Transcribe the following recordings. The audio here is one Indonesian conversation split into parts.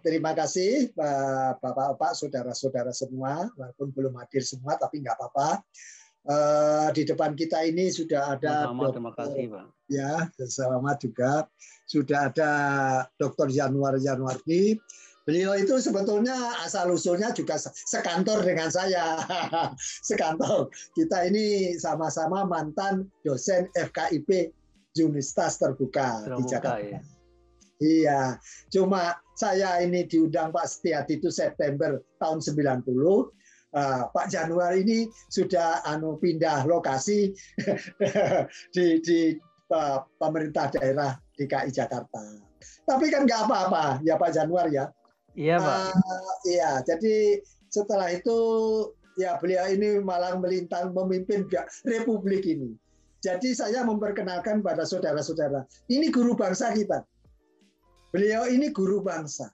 terima kasih Bapak-Bapak, saudara-saudara semua, walaupun belum hadir semua, tapi nggak apa-apa. Di depan kita ini sudah ada terima kasih, Pak. Ya, selamat juga. Sudah ada Dr. Januardi. Beliau itu sebetulnya asal-usulnya juga sekantor dengan saya. Sekantor. Kita ini sama-sama mantan dosen FKIP Universitas Terbuka di Jakarta. Ya. Iya, cuma saya ini diundang Pak Setiadi itu September tahun 90. Pak Januari ini sudah pindah lokasi di pemerintah daerah DKI Jakarta. Tapi kan nggak apa-apa, ya Pak Januari ya. Iya Pak. Iya, jadi setelah itu ya beliau ini malah melintang memimpin Republik ini. Jadi saya memperkenalkan pada saudara-saudara, ini guru bangsa kita. Beliau ini guru bangsa.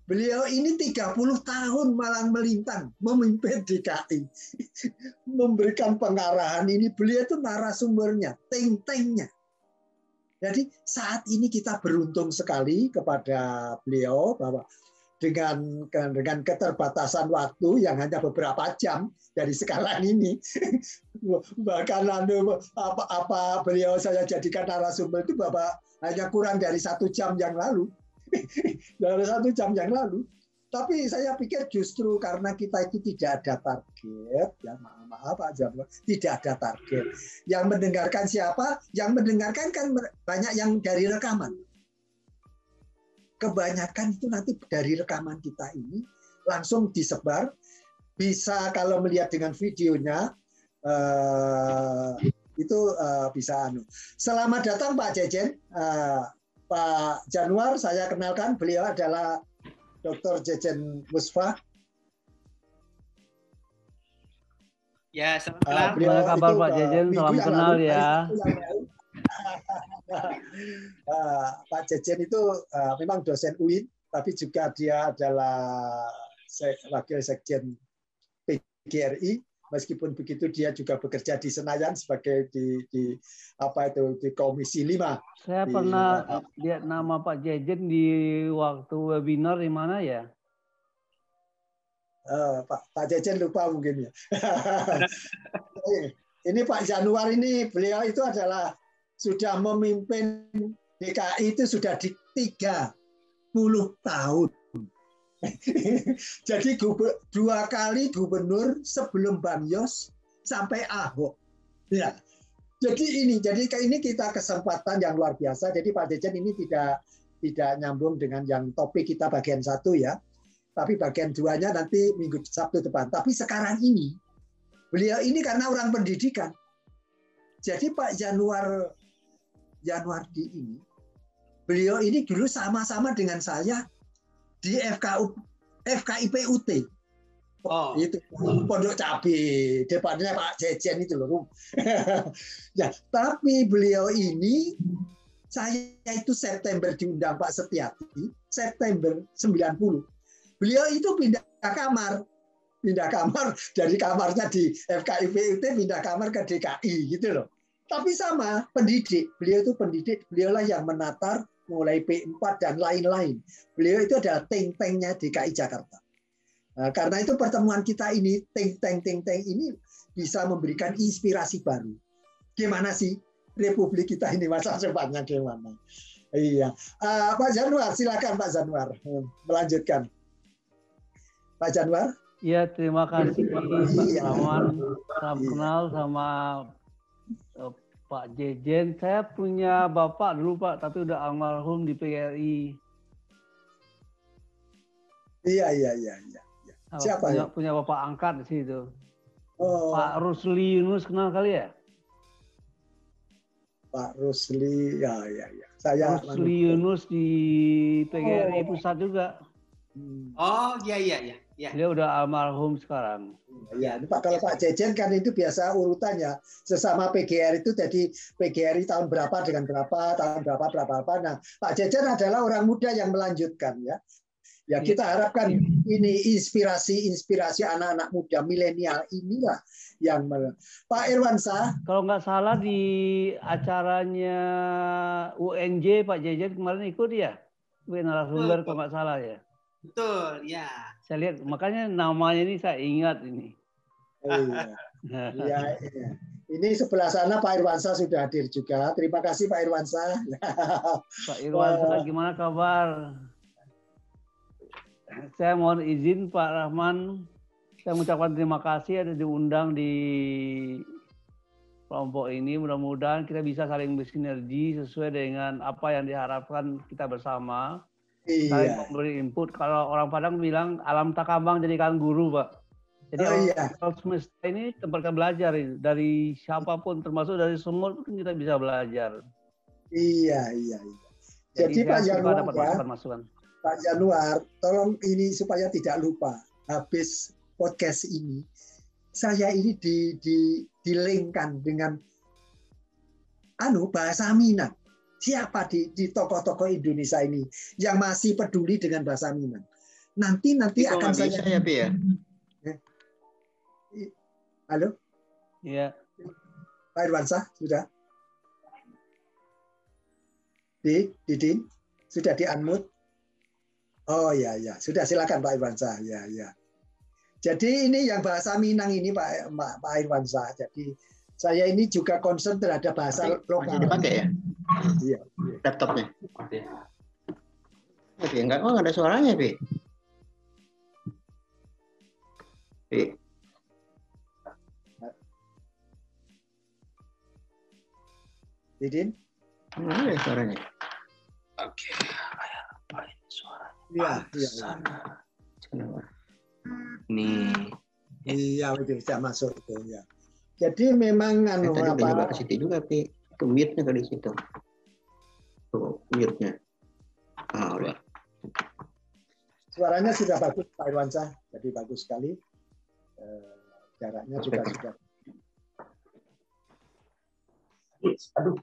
Beliau ini 30 tahun malang melintang memimpin DKI. Memberikan pengarahan ini. Beliau itu narasumbernya, think-tanknya. Jadi saat ini kita beruntung sekali kepada beliau bahwa dengan keterbatasan waktu yang hanya beberapa jam dari sekarang ini, bahkan apa beliau saya jadikan narasumber itu Bapak hanya kurang dari 1 jam yang lalu. Dari 1 jam yang lalu. Tapi saya pikir justru karena kita itu tidak ada target, ya maaf Pak Januar, tidak ada target. Yang mendengarkan siapa? Yang mendengarkan kan banyak yang dari rekaman. Kebanyakan itu nanti dari rekaman kita ini langsung disebar. Bisa kalau melihat dengan videonya itu bisa Selamat datang Pak Jejen. Pak Januar, saya kenalkan beliau adalah Dr. Jejen Musfa. Ya, selamat kenal. Gimana kabar Pak Jejen? Salam kenal ya. Pak Jejen itu memang dosen UIN, tapi juga dia adalah wakil sekjen PGRI. Meskipun begitu dia juga bekerja di Senayan sebagai di Komisi 5. Saya pernah lihat nama Pak Jejen di waktu webinar di mana ya? Pak Jejen lupa mungkin ya. Ini Pak Januar ini beliau itu adalah sudah memimpin DKI itu sudah di 30 tahun. Jadi 2 kali gubernur sebelum Banyos sampai Ahok. Ya. Jadi ini kita kesempatan yang luar biasa. Jadi Pak Jejen ini tidak nyambung dengan yang topik kita bagian 1 ya. Tapi bagian 2-nya nanti minggu Sabtu depan. Tapi sekarang ini beliau ini karena orang pendidikan. Jadi Pak Januardi ini beliau ini dulu sama-sama dengan saya di FKIP UT. Itu Pondok Cabe, depannya Pak Jejen itu loh. Ya, tapi beliau ini saya itu September diundang Pak Setiati, September 90. Beliau itu pindah kamar dari kamarnya di FKIP UT pindah kamar ke DKI gitu loh. Tapi sama pendidik, beliau itu pendidik, beliaulah yang menatar mulai P4 dan lain-lain. Beliau itu adalah think-tanknya DKI Jakarta. Nah, karena itu pertemuan kita ini, think-tank ini bisa memberikan inspirasi baru. Gimana sih Republik kita ini masa depannya gimana? Iya, Pak Januar, silakan Pak Januar melanjutkan. Pak Januar? Iya, terima kasih Pak Rawan. Salam kenal sama Pak Jejen. Saya punya bapak dulu Pak, tapi udah almarhum di PGRI. Iya. Siapa ya? Punya bapak angkat di situ. Pak Rusli Yunus, kenal kali ya? Pak Rusli, ya. Rusli Yunus di PGRI pusat juga. Oh, iya. Dia udah almarhum sekarang. Ya, Pak, kalau Pak Jejen kan itu biasa urutannya. Sesama PGRI itu jadi PGRI tahun berapa dengan berapa, tahun berapa. Nah, Pak Jejen adalah orang muda yang melanjutkan ya. Ya, kita harapkan ini inspirasi anak-anak muda milenial inilah yang Pak Irwansyah. Kalau nggak salah di acaranya UNJ Pak Jejen kemarin ikut ya? Narasumber kalau nggak salah ya. Betul, ya. Saya lihat, makanya namanya ini saya ingat ini. Iya. Iya, iya. Ini sebelah sana Pak Irwansyah sudah hadir juga. Terima kasih Pak Irwansyah. Pak Irwansyah, gimana kabar? Saya mohon izin Pak Rahman, saya mengucapkan terima kasih ada diundang di kelompok ini. Mudah-mudahan kita bisa saling bersinergi sesuai dengan apa yang diharapkan kita bersama. Saling Iya. memberi input. Kalau orang Padang bilang alam takabang jadikan guru, Pak. Jadi alam semesta ini tempat kita belajar dari siapapun, termasuk dari semut pun kita bisa belajar. Iya, iya, iya. Jadi Pak Januar, ya, Pak Januar, tolong ini supaya tidak lupa habis podcast ini, saya ini dilingkan dengan bahasa Minang. Siapa di tokoh-tokoh Indonesia ini yang masih peduli dengan bahasa Minang? Nanti akan saya. Bisa ya, Pi ya? Halo? Iya. Pak Irwansyah sudah? Didin? Sudah di-unmute? Oh ya, ya. Sudah, silakan Pak Irwansyah. Ya, ya. Jadi ini yang bahasa Minang ini Pak Irwansyah. Jadi saya ini juga concern terhadap bahasa lokal. Masih dipakai ya? Iya. Laptopnya? Oke, enggak ada suaranya, Pi. Pi. Didin? Mana ada suaranya? Oke, apa ini suaranya? Iya, iya. Nih. Iya, itu bisa masuk itu ya. Jadi memang tadi udah coba ke situ juga, Pi. Ke mute-nya ke di situ. Tuh, mute-nya. Ah, udah. Suaranya sudah bagus Pak Irwansyah, jadi bagus sekali. Jaraknya juga sudah. Aduh.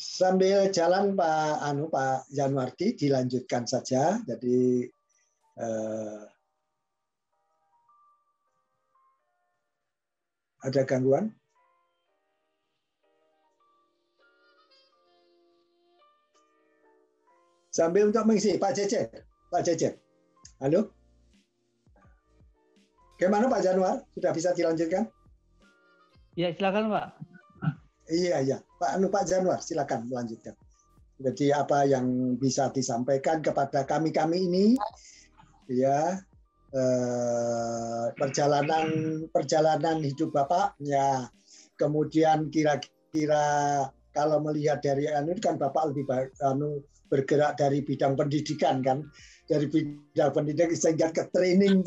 Sambil jalan Pak Januarti dilanjutkan saja. Jadi ada gangguan? Sambil untuk mengisi Pak Jejen. Halo? Gimana Pak Januar? Sudah bisa dilanjutkan? Ya, silakan Pak. Iya. Pak Januar, silakan melanjutkan. Jadi apa yang bisa disampaikan kepada kami ini, ya, perjalanan hidup Bapak, ya, kemudian kira-kira kalau melihat dari kan Bapak lebih bergerak dari bidang pendidikan kan, dari bidang pendidikan sehingga ke training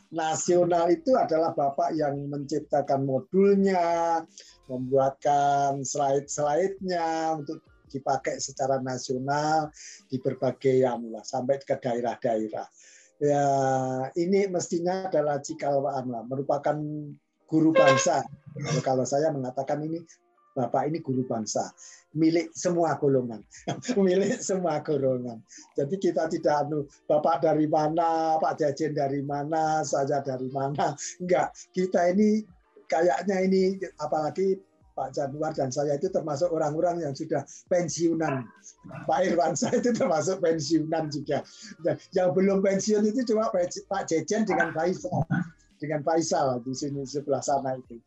nasional itu adalah Bapak yang menciptakan modulnya, membuatkan slide-nya untuk dipakai secara nasional di berbagai sampai ke daerah-daerah. Ya, ini mestinya adalah cikal merupakan guru bangsa. Kalau saya mengatakan ini Bapak ini guru bangsa, milik semua golongan, milik semua golongan. Jadi kita tidak Bapak dari mana, Pak Jajen dari mana, saya dari mana, enggak. Kita ini kayaknya ini apalagi Pak Januar dan saya itu termasuk orang-orang yang sudah pensiunan. Pak Irwansyah itu termasuk pensiunan juga. Yang belum pensiun itu cuma Pak Jejen dengan Faisal di sini sebelah sana itu.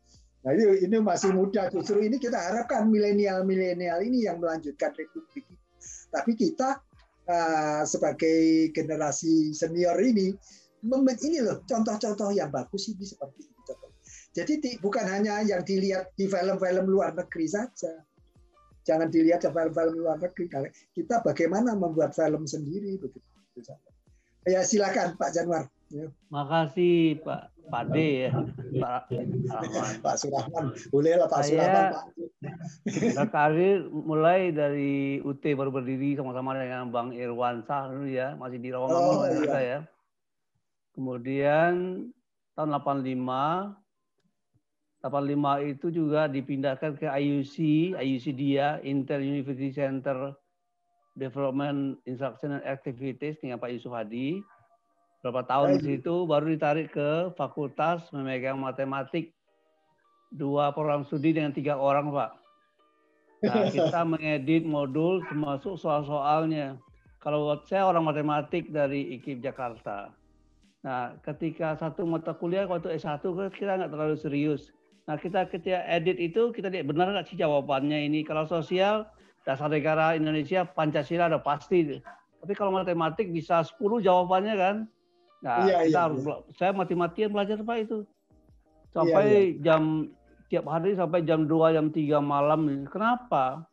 Nah ini masih muda, justru ini kita harapkan milenial ini yang melanjutkan republik ini. Tapi kita sebagai generasi senior ini loh contoh-contoh yang bagus ini seperti ini. Jadi bukan hanya yang dilihat di film-film luar negeri saja. Jangan dilihat di film-film luar negeri. Kita bagaimana membuat film sendiri begitu. Ya silakan Pak Januar. Makasih Pak D ya. Pak Surahman, bolehlah Pak Surahman. Pak. Karir mulai dari UT baru berdiri sama-sama dengan Bang Irwansyah dulu ya, masih di Rawamangun kita ya. Kemudian tahun 85 itu juga dipindahkan ke IUC dia, Inter University Center Development Instruction and Activities dengan Pak Yusuf Hadi. Berapa tahun di situ, baru ditarik ke fakultas memegang matematik. 2 program studi dengan 3 orang, Pak. Nah, kita mengedit modul termasuk soal-soalnya. Kalau saya orang matematik dari IKIP Jakarta. Nah, ketika satu mata kuliah waktu S1 kita nggak terlalu serius. Nah, kita ketika edit itu kita lihat benar nggak sih jawabannya ini. Kalau sosial, dasar negara Indonesia, Pancasila udah pasti. Tapi kalau matematik bisa 10 jawabannya kan. Nah, saya mati-matian belajar Pak itu. Sampai tiap hari sampai jam 2, jam 3 malam. Kenapa?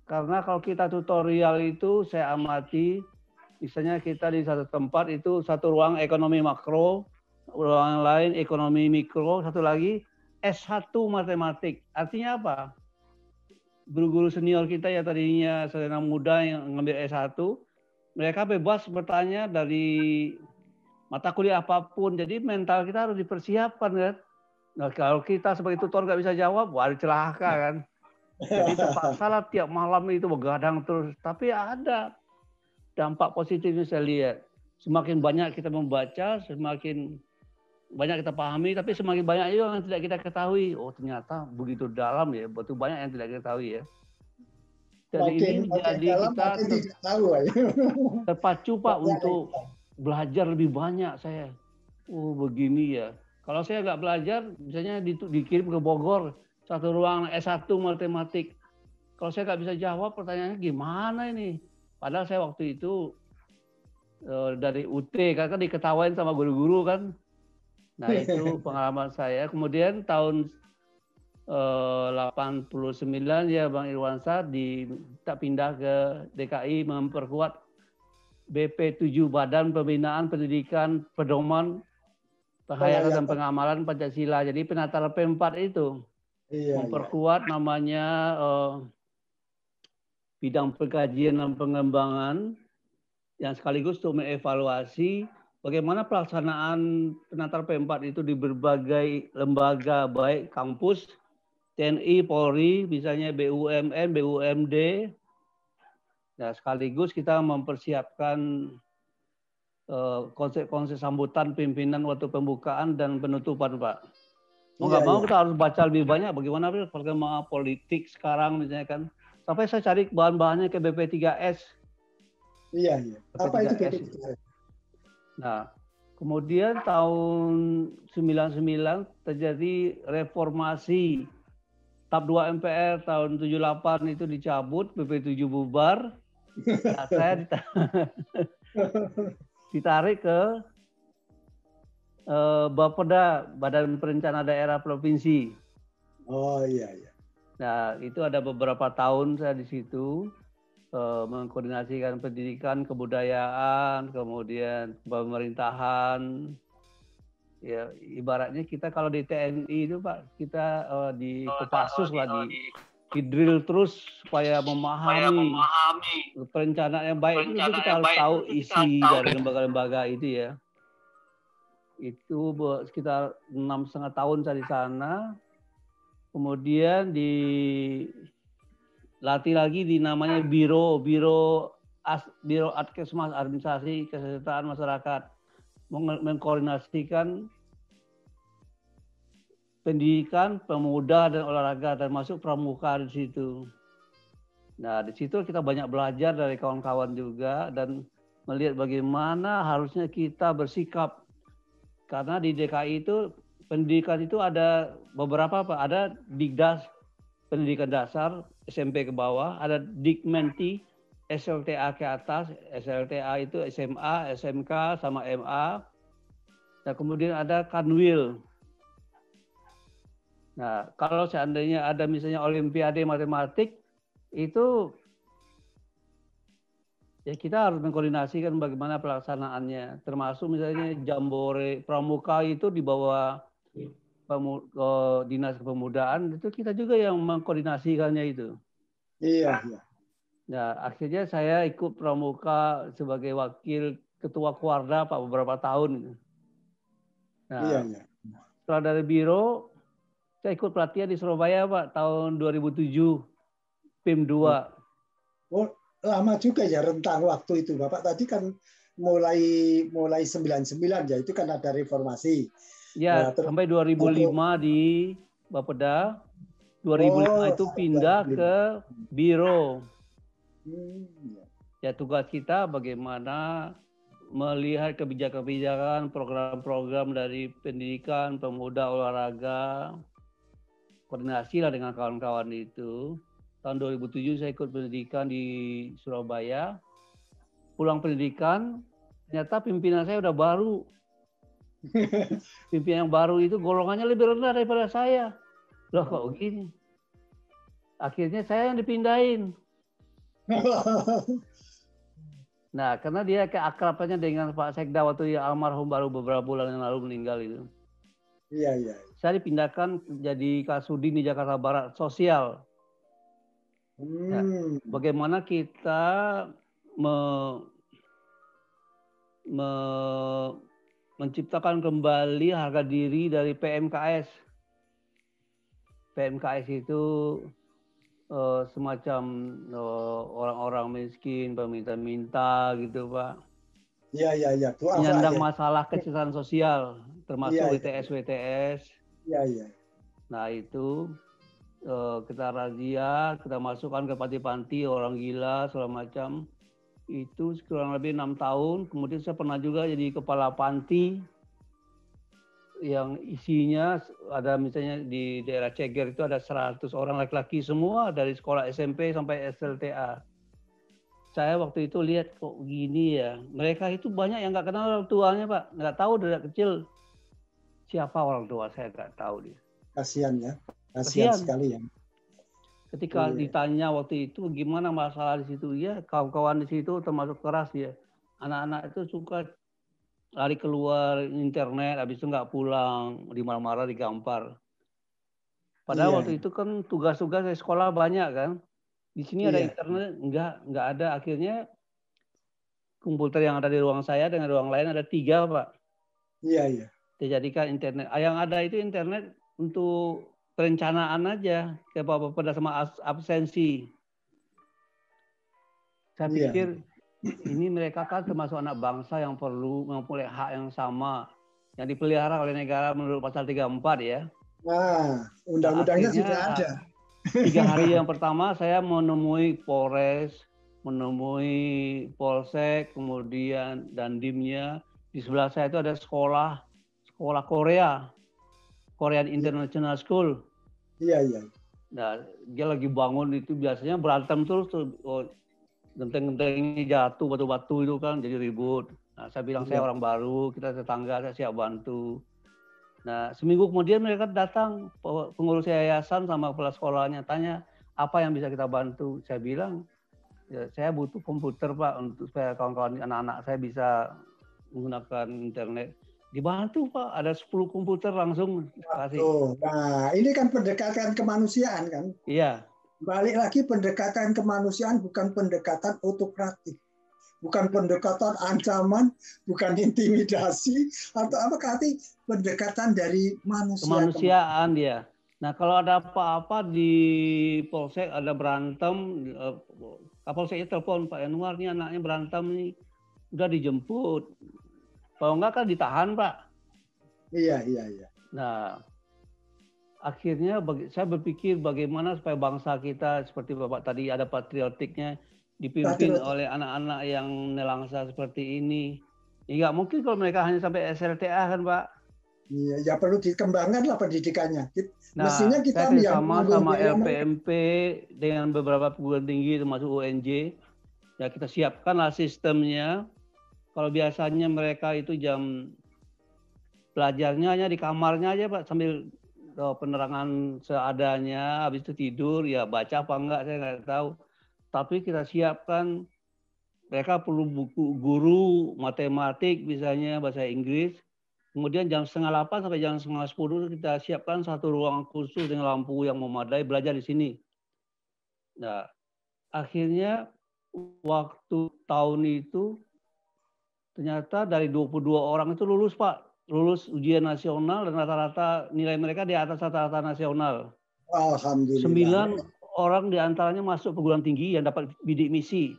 Karena kalau kita tutorial itu saya amati, misalnya kita di satu tempat itu satu ruang ekonomi makro, ruang lain ekonomi mikro, satu lagi S1 matematik. Artinya apa? Guru-guru senior kita ya tadinya sarjana muda yang ngambil S1, mereka bebas bertanya dari mata kuliah apapun. Jadi mental kita harus dipersiapkan kan. Nah, kalau kita sebagai tutor nggak bisa jawab, wah celaka kan. Jadi terpaksa lah tiap malam itu begadang terus. Tapi ada dampak positifnya saya lihat. Semakin banyak kita membaca, semakin banyak kita pahami, tapi semakin banyak juga yang tidak kita ketahui. Oh ternyata begitu dalam ya, betul banyak yang tidak kita ketahui ya. Dan ini menjadi kita terpacu Pak untuk belajar lebih banyak saya. Oh begini ya. Kalau saya nggak belajar, misalnya dikirim ke Bogor, satu ruang S1 matematik. Kalau saya nggak bisa jawab, pertanyaannya gimana ini? Padahal saya waktu itu dari UT, kan diketawain sama guru-guru kan. Nah itu pengalaman saya. Kemudian tahun 89 ya Bang Irwansyah kita pindah ke DKI memperkuat BP7 Badan Pembinaan Pendidikan Pedoman Penghayatan dan Pengamalan Pancasila. Jadi penataran P4 itu memperkuat namanya bidang pengkajian dan pengembangan yang sekaligus untuk mengevaluasi bagaimana pelaksanaan penataran P4 itu di berbagai lembaga baik kampus, TNI, Polri, misalnya BUMN, BUMD. Nah, sekaligus kita mempersiapkan konsep-konsep sambutan pimpinan waktu pembukaan dan penutupan, Pak. Mau nggak mau kita harus baca lebih banyak bagaimana perkembangan politik sekarang misalnya kan. Sampai saya cari bahan-bahannya ke BP3S. Iya. Apa itu BP3S? Nah, kemudian tahun 99 terjadi reformasi. Tahap 2 MPR tahun 78 itu dicabut, BP7 bubar. Nah, saya ditarik ke Bapeda, Badan Perencanaan Daerah Provinsi. Oh iya. Nah, itu ada beberapa tahun saya di situ mengkoordinasikan pendidikan, kebudayaan, kemudian pemerintahan. Ya, ibaratnya kita kalau di TNI itu Pak, kita di Kopassus lah di drill terus supaya memahami perencanaan yang baik itu kita harus tahu isi dari lembaga-lembaga itu ya. Itu sekitar 6,5 tahun saya di sana. Kemudian dilatih lagi di namanya Biro Adkesmas, Administrasi Kesejahteraan Masyarakat, mengkoordinasikan pendidikan, pemuda dan olahraga, termasuk pramuka di situ. Nah, di situ kita banyak belajar dari kawan-kawan juga dan melihat bagaimana harusnya kita bersikap. Karena di DKI itu pendidikan itu ada beberapa Pak, ada Dikdas pendidikan dasar SMP ke bawah, ada Dikmenti SLTA ke atas, SLTA itu SMA, SMK sama MA. Nah, kemudian ada Kanwil. Nah, kalau seandainya ada misalnya Olimpiade Matematik, itu ya kita harus mengkoordinasikan bagaimana pelaksanaannya. Termasuk misalnya Jambore Pramuka itu di bawah Dinas Kepemudaan, itu kita juga yang mengkoordinasikannya itu. Iya. Nah, akhirnya saya ikut Pramuka sebagai wakil ketua Kuarda Pak beberapa tahun. Nah, setelah dari Biro, saya ikut pelatihan di Surabaya Pak tahun 2007, PIM 2. Oh, lama juga ya rentang waktu itu. Bapak tadi kan mulai 99 ya, itu kan ada reformasi. Ya, Nah, sampai 2005 di Bapeda. 2005 itu pindah ke biro. Ya, tugas kita bagaimana melihat kebijakan-kebijakan, program-program dari pendidikan, pemuda, olahraga, koordinasi lah dengan kawan-kawan itu. Tahun 2007 saya ikut pendidikan di Surabaya. Pulang pendidikan, ternyata pimpinan saya udah baru. Pimpinan yang baru itu golongannya lebih rendah daripada saya. Loh kok begini? Akhirnya saya yang dipindahin. Nah, karena dia keakrabannya dengan Pak Sekda waktu almarhum baru beberapa bulan yang lalu meninggal itu. Iya, iya. Saya dipindahkan jadi Kasudin di Jakarta Barat, sosial. Ya, bagaimana kita menciptakan kembali harga diri dari PMKS. PMKS itu semacam orang-orang miskin, peminta-minta gitu, Pak. Iya, iya, iya. Menyandang masalah kesejahteraan sosial, termasuk WTS-WTS. Iya, iya. Nah itu kita razia, kita masukkan ke panti-panti orang gila segala macam. Itu kurang lebih 6 tahun. Kemudian saya pernah juga jadi kepala panti yang isinya ada misalnya di daerah Ceger itu ada 100 orang laki-laki semua dari sekolah SMP sampai SLTA. Saya waktu itu lihat kok gini ya. Mereka itu banyak yang nggak kenal orang tuanya, Pak. Nggak tahu dari kecil siapa orang tua, saya nggak tahu dia. Kasihan ya. Kasihan sekali ya. Ketika ditanya waktu itu gimana masalah di situ, ya kawan-kawan di situ termasuk keras ya. Anak-anak itu suka lari keluar internet, habis itu nggak pulang, dimarah-marah, digampar. Padahal waktu itu kan tugas-tugas dari sekolah banyak kan. Di sini ada internet, nggak ada. Akhirnya komputer yang ada di ruang saya dengan ruang lain ada 3, Pak. Iya, iya. Dijadikan internet. Yang ada itu internet untuk perencanaan aja, kayak pada sama absensi. Saya pikir ini mereka kan termasuk anak bangsa yang perlu mempunyai hak yang sama, yang dipelihara oleh negara menurut pasal 34 ya. Nah, undang-undangnya sudah ada. 3 hari yang pertama saya menemui Polres, menemui Polsek, kemudian Dandimnya. Di sebelah saya itu ada sekolah Korea, Korean International School. Iya, iya. Nah, dia lagi bangun itu biasanya berantem terus, genteng-genteng ini jatuh, batu-batu itu kan jadi ribut. Nah, saya bilang saya orang baru, kita tetangga, saya siap bantu. Nah, seminggu kemudian mereka datang, pengurus yayasan sama kepala sekolahnya, tanya apa yang bisa kita bantu. Saya bilang, ya, saya butuh komputer Pak, untuk supaya kawan-kawan anak-anak saya bisa menggunakan internet. Dibantu Pak, ada 10 komputer langsung kasih. Nah, ini kan pendekatan kemanusiaan kan? Iya. Balik lagi pendekatan kemanusiaan, bukan pendekatan autokratik. Bukan pendekatan ancaman, bukan intimidasi, atau apa, tapi pendekatan dari manusia. Kemanusiaan dia. Nah, kalau ada apa-apa di Polsek, ada berantem, Kapolseknya telepon, Pak Yanuar nih anaknya berantem nih, udah dijemput. Kalau enggak kan ditahan, Pak. Iya, iya, iya. Nah, akhirnya saya berpikir bagaimana supaya bangsa kita seperti Bapak tadi ada patriotiknya, dipimpin oleh anak-anak yang nelangsa seperti ini. Ya nggak mungkin kalau mereka hanya sampai SLTA kan, Pak. Iya, ya perlu dikembangkan lah pendidikannya. Nah, mestinya kita saya sama LPMP dengan beberapa perguruan tinggi termasuk UNJ, ya kita siapkanlah sistemnya. Kalau biasanya mereka itu jam belajarnya hanya di kamarnya aja Pak, sambil penerangan seadanya, habis itu tidur, ya baca apa enggak saya nggak tahu. Tapi kita siapkan, mereka perlu buku guru matematik misalnya bahasa Inggris. Kemudian jam 7:30 sampai jam 9:30 kita siapkan satu ruang khusus dengan lampu yang memadai belajar di sini. Nah, akhirnya waktu tahun itu ternyata dari 22 orang itu lulus Pak, lulus ujian nasional dan rata-rata nilai mereka di atas rata-rata nasional. Alhamdulillah. 9 orang diantaranya masuk perguruan tinggi yang dapat bidik misi.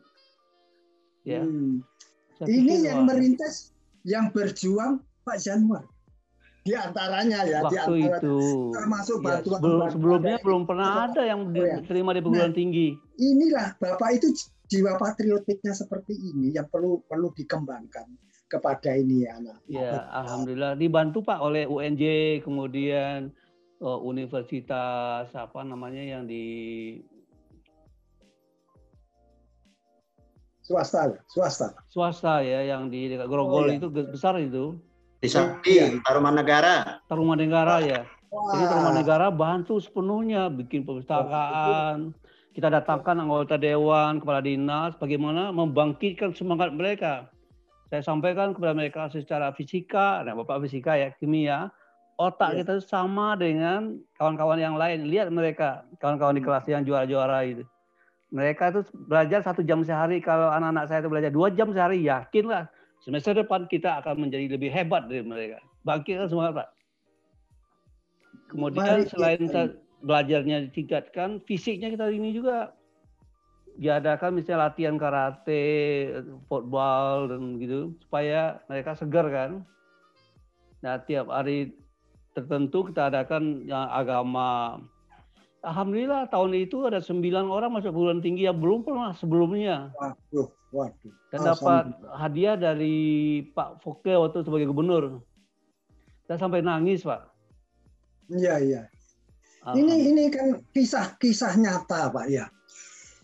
Ya. Saya Ini pikir, yang wah, merintis, yang berjuang Pak Januar. Di antaranya ya, di waktu antara itu termasuk ya bantuan-bantuan sebelumnya dari belum pernah ada yang Korea. diterima di Nah, perguruan tinggi. inilah Bapak itu jiwa patriotiknya seperti ini yang perlu dikembangkan kepada ini ya anak. Ya, alhamdulillah dibantu Pak oleh UNJ, kemudian universitas apa namanya yang di Swasta. ya, yang di dekat Grogol Oh, ya. itu besar itu. Di Sakti, Tarumanegara. Tarumanegara ya. Jadi Wah. Tarumanegara bantu sepenuhnya bikin perpustakaan. Kita datangkan anggota dewan, kepala dinas, bagaimana membangkitkan semangat mereka. Saya sampaikan kepada mereka secara fisika, nah Bapak fisika ya, kimia, otak kita sama dengan kawan-kawan yang lain. Lihat mereka, kawan-kawan di kelas yang juara-juara itu. Mereka itu belajar 1 jam sehari. Kalau anak-anak saya itu belajar 2 jam sehari, yakinlah semester depan kita akan menjadi lebih hebat dari mereka. Bangkitkan semangat Pak. Kemudian selain belajarnya ditingkatkan, fisiknya kita ini juga diadakan misalnya latihan karate, football dan gitu supaya mereka segar kan. Nah tiap hari tertentu kita adakan yang agama. Alhamdulillah tahun itu ada 9 orang masuk perguruan tinggi yang belum pernah sebelumnya. Waduh. Dan dapat hadiah dari Pak Foke waktu sebagai gubernur. Saya sampai nangis Pak. Iya. Ini kan kisah-kisah nyata Pak ya.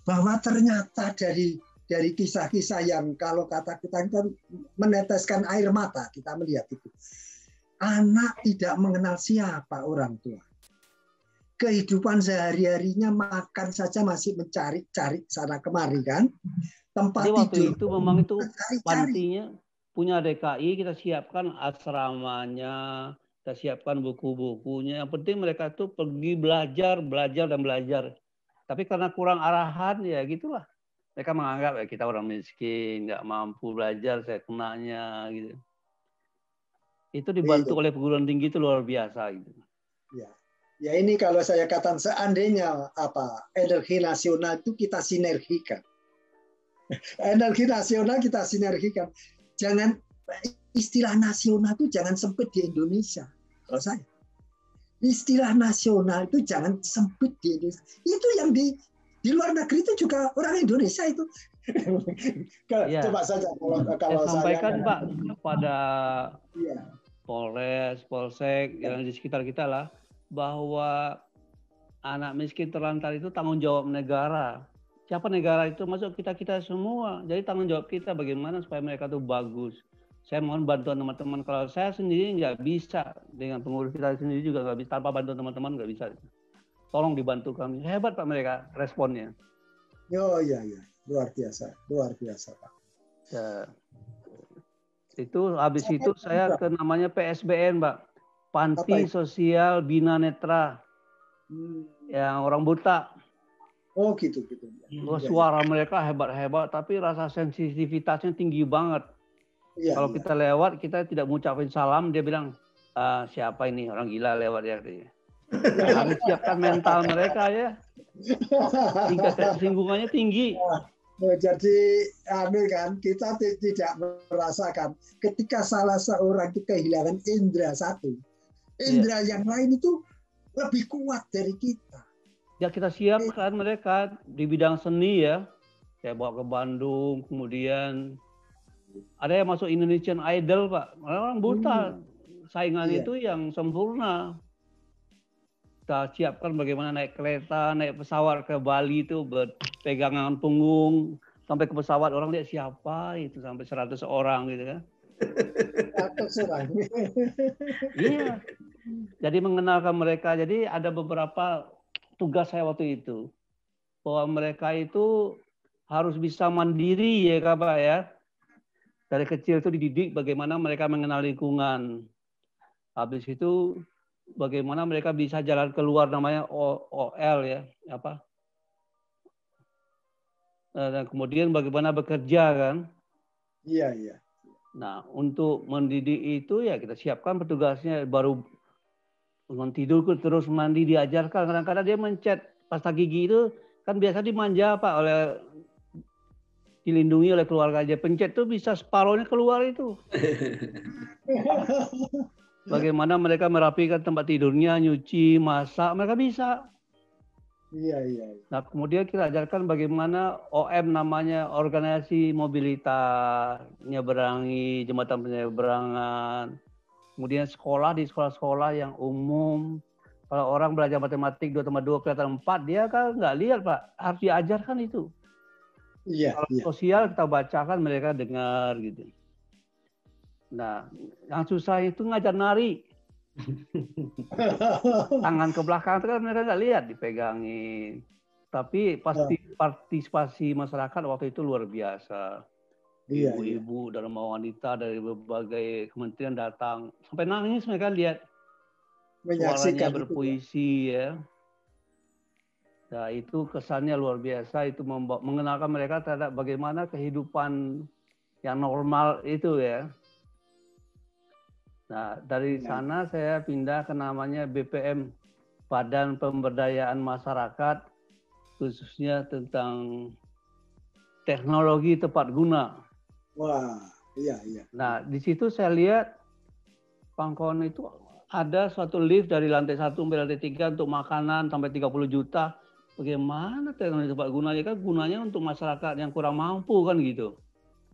Bahwa ternyata dari kisah-kisah yang kalau kata kita kan meneteskan air mata, kita melihat itu. Anak tidak mengenal siapa orang tua. Kehidupan sehari-harinya makan saja masih mencari-cari sana kemari kan. Tempat jadi waktu tidur itu memang itu cari-cari. pantinya punya DKI, kita siapkan asramanya, kita siapkan buku-bukunya. Yang penting mereka tuh pergi belajar dan belajar. Tapi karena kurang arahan ya gitulah. Mereka menganggap ya kita orang miskin, nggak mampu belajar, saya kenanya gitu. Itu dibantu oleh perguruan tinggi itu luar biasa gitu. Ya ini kalau saya katakan seandainya energi nasional itu kita sinergikan. Energi nasional kita sinergikan. Jangan istilah nasional itu jangan sempit di Indonesia. Kalau saya istilah nasional itu jangan sempit di Indonesia. Itu yang di luar negeri itu juga orang Indonesia itu. Coba saja kalau saya sampaikan saya, Pak kepada Polres, Polsek yang di sekitar kita lah bahwa anak miskin terlantar itu tanggung jawab negara. Siapa negara itu? Masuk kita semua. Jadi tanggung jawab kita bagaimana supaya mereka itu bagus. Saya mohon bantuan teman-teman. Kalau saya sendiri nggak bisa, dengan pengurus kita sendiri juga nggak bisa, tanpa bantuan teman-teman nggak bisa. Tolong dibantu kami. Hebat Pak mereka responnya. Iya. Luar biasa Pak. Ya. Itu habis itu saya ke namanya PSBN Pak. Panti Sosial Bina Netra. Yang orang buta. Oh gitu. Suara mereka hebat-hebat, tapi rasa sensitivitasnya tinggi banget. Kalau kita lewat, kita tidak mengucapkan salam, dia bilang, siapa ini orang gila lewat ya. Harus siapkan mental mereka ya. Tingkat kesinggungannya tinggi. Jadi kan kita tidak merasakan ketika salah seorang itu kehilangan indera satu, indera yang lain itu lebih kuat dari kita. Ya kita siapkan mereka di bidang seni ya. Saya bawa ke Bandung, kemudian ada yang masuk Indonesian Idol Pak. Orang buta, saingan itu yang sempurna. Kita siapkan bagaimana naik kereta, naik pesawat ke Bali itu berpegangan punggung. Sampai ke pesawat orang lihat siapa itu sampai 100 orang gitu kan. 100 orang. Iya. Jadi mengenalkan mereka. Jadi ada beberapa tugas saya waktu itu. Bahwa mereka itu harus bisa mandiri ya Pak ya. Dari kecil itu dididik bagaimana mereka mengenal lingkungan. Habis itu bagaimana mereka bisa jalan keluar namanya OL ya, dan kemudian bagaimana bekerja kan. Iya. Nah untuk mendidik itu ya kita siapkan petugasnya, baru bangun tidur terus mandi diajarkan. Kadang-kadang dia mencet pasta gigi itu kan biasa dimanja Pak oleh dilindungi oleh keluarga aja. Pencet tuh bisa separuhnya keluar itu. Bagaimana mereka merapikan tempat tidurnya, nyuci, masak, mereka bisa. Iya, iya. Nah, kemudian kita ajarkan bagaimana OM namanya organisasi mobilitas, menyeberangi jembatan penyeberangan. Kemudian sekolah di sekolah-sekolah yang umum. Kalau orang belajar matematik 2 tambah 2 kelihatan 4, dia kan nggak lihat, Pak. Harus diajarkan itu. Iya, Kalau iya. sosial kita bacakan, mereka dengar gitu. Nah, yang susah itu ngajar nari. Tangan ke belakang itu kan mereka nggak lihat, dipegangin. Tapi pasti partisipasi masyarakat waktu itu luar biasa. Iya, iya. Ibu-ibu dan wanita dari berbagai kementerian datang. Sampai nangis mereka lihat. Suaranya Menyaksikan itu. berpuisi ya. Nah, itu kesannya luar biasa. Itu mengenalkan mereka terhadap bagaimana kehidupan yang normal itu ya. Nah, dari sana saya pindah ke namanya BPM, Badan Pemberdayaan Masyarakat, khususnya tentang teknologi tepat guna. Wah, iya, iya. Nah, di situ saya lihat Pangkon itu ada suatu lift dari lantai 1 sampai lantai 3 untuk makanan sampai 30 juta. Bagaimana teknologi tepat gunanya? Kan gunanya untuk masyarakat yang kurang mampu kan gitu.